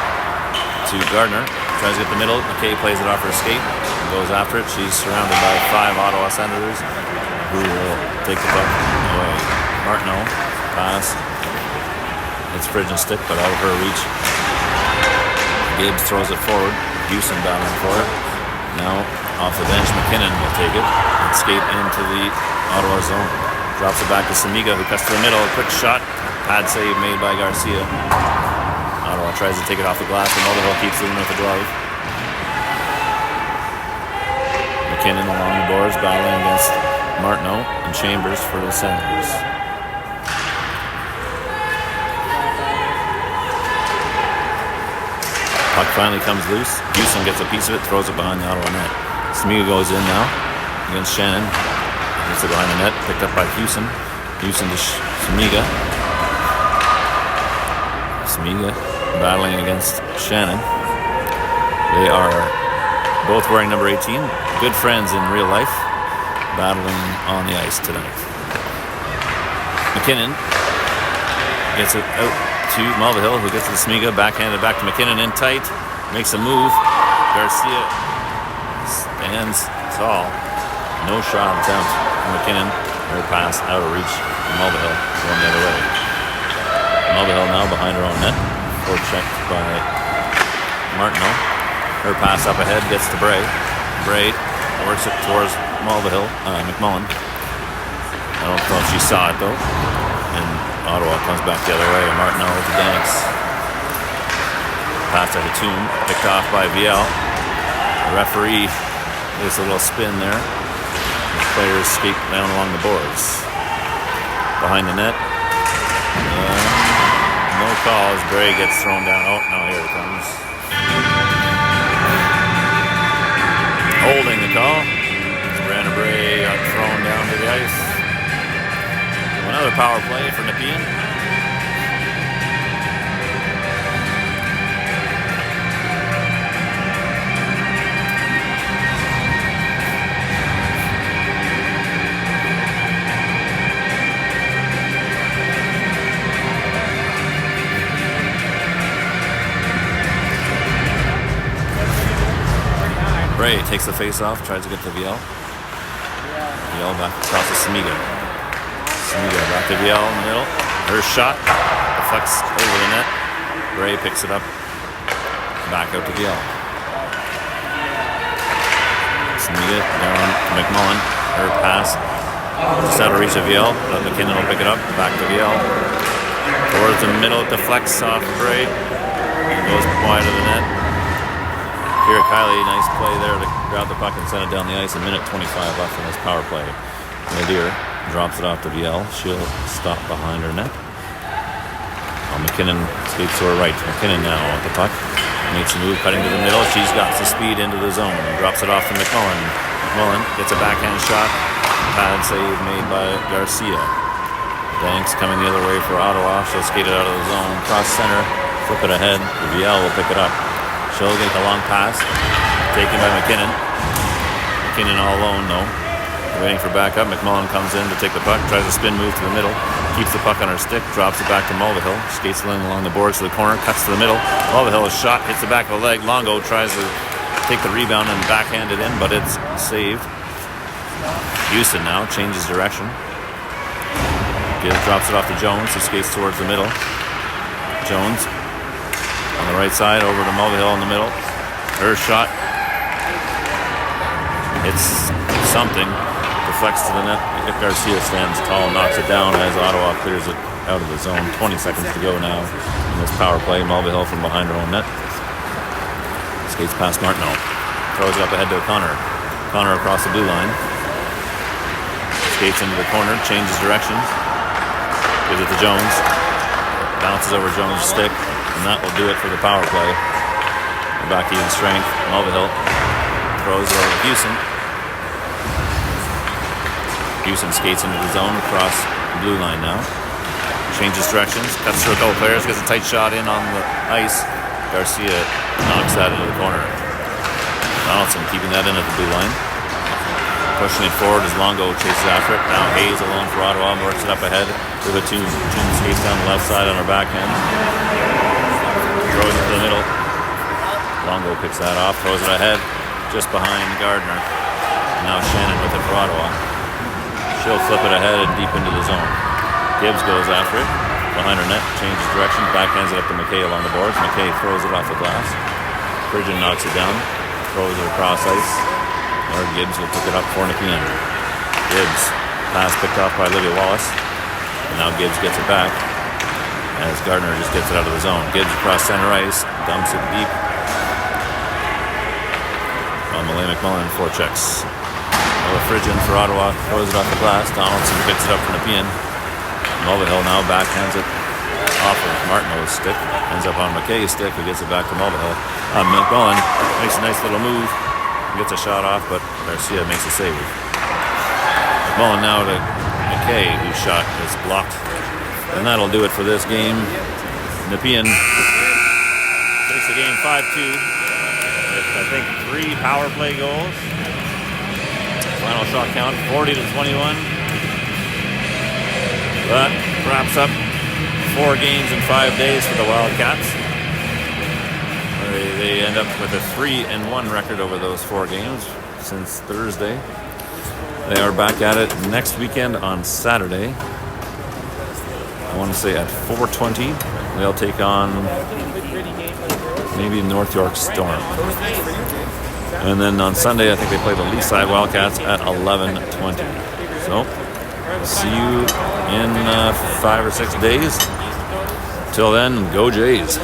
to Gardner. Tries to get the middle. McKay plays it off her skate and goes after it. She's surrounded by 5 Ottawa Senators who will take the puck away. Martineau pass. It's fridge and stick, but out of her reach. Gibbs throws it forward. Houston battling for it. Now off the bench, McKinnon will take it and skate into the Ottawa zone. Drops it back to Samiga, who cuts to the middle. A quick shot. Pad save made by Garcia. Ottawa tries to take it off the glass, and Mulvihill keeps leaving with the glove. McKinnon along the boards, battling against Martineau and Chambers for the Senators. Puck finally comes loose. Houston gets a piece of it, throws it behind the Ottawa net. Samiga goes in now against Shannon. Gets it behind the net, picked up by Houston. Houston to Samiga. Samiga battling against Shannon. They are both wearing number 18. Good friends in real life. Battling on the ice tonight. McKinnon gets it out to Mulvihill, who gets it to Samiga. Backhanded back to McKinnon in tight. Makes a move. Garcia stands tall. No shot attempt. McKinnon, her pass out of reach. Mulvihill going the other way. Mulvihill now behind her own net. Checked by Martineau. Her pass up ahead gets to Bray. Bray works it towards McMullen. I don't know if she saw it though. And Ottawa comes back the other way. Martineau with the Danks. Pass to Hatum, picked off by VL. The referee gets a little spin there. The players skate down along the boards. Behind the net. No call as Bray gets thrown down. Oh, no, here it comes. Holding the call. Brandon Bray got thrown down to the ice. Another power play for Nepean. Bray takes the face off, tries to get to VL. VL back across to Samiga. Samiga back to VL in the middle. Her shot deflects over the net. Bray picks it up. Back out to VL. Samiga down to McMullen. Her pass Just out of reach of Viel. But McKinnon will pick it up. Back to Viel. Towards the middle. Deflects off Bray. And goes wide of the net. Kira Kiley, nice play there to grab the puck and send it down the ice. A minute 25 left in this power play. Nadir drops it off to Viel. She'll stop behind her net. McKinnon skates to her right. McKinnon now with the puck. Makes a move, cutting to the middle. She's got the speed into the zone. Drops it off to McMullen. McMullen gets a backhand shot. Pad save made by Garcia. Danks coming the other way for Ottawa. She'll skate it out of the zone. Cross center. Flip it ahead. Viel will pick it up. She'll get the long pass. Taken by McKinnon. McKinnon all alone though. Waiting for backup. McMullen comes in to take the puck. Tries a spin move to the middle. Keeps the puck on her stick. Drops it back to Mulvihill. Skates along the boards to the corner. Cuts to the middle. Mulvihill is shot. Hits the back of the leg. Longo tries to take the rebound and backhand it in, but it's saved. Houston now changes direction. Drops it off to Jones, who skates towards the middle. Jones on the right side over to Mulvihill in the middle. Her shot. It's something. Deflects to the net. Garcia stands tall, knocks it down as Ottawa clears it out of the zone. 20 seconds to go now in this power play. Mulvihill from behind her own net. Skates past Martineau. Throws it up ahead to O'Connor. O'Connor across the blue line. Skates into the corner, changes directions. Gives it to Jones. Bounces over Jones' stick, and that will do it for the power play. Back even strength. Mulvihill throws it over to Houston. Houston skates into the zone across the blue line now. Changes directions, cuts through a couple players, gets a tight shot in on the ice. Garcia knocks that into the corner. Donaldson keeping that in at the blue line. Pushing it forward as Longo chases after it. Now Hayes alone for Ottawa, works it up ahead. Tune skates down the left side on her backhand. Throws it to the middle. Longo picks that off, throws it ahead, just behind Gardner. Now Shannon with it for Ottawa. She'll flip it ahead and deep into the zone. Gibbs goes after it. Behind her net, changes direction, backhands it up to McKay along the boards. McKay throws it off the glass. Pridgeon knocks it down, throws it across ice. Or Gibbs will pick it up for Nepean. Gibbs, pass picked off by Olivia Wallace. And now Gibbs gets it back as Gardner just gets it out of the zone. Gibbs across center ice, dumps it deep. Malay McMullen forechecks. Pridgeon for Ottawa, throws it off the glass. Donaldson picks it up for Nepean. Mulvihill now backhands it off of Martineau's stick. Ends up on McKay's stick, who gets it back to Mulvihill. McMullen makes a nice little move. Gets a shot off, but Garcia makes a save. McMullen now to McKay, whose shot is blocked. And that'll do it for this game. Nepean takes the game 5-2 with, I think, 3 power play goals. Final shot count 40-21. That wraps up 4 games in 5 days for the Wildcats. They end up with a 3-1 record over those 4 games since Thursday. They are back at it next weekend on Saturday. I want to say at 4:20. They'll take on maybe North York Storm. And then on Sunday, I think they play the Leaside Wildcats at 11:20. So, see you in 5 or 6 days. Till then, go Jays.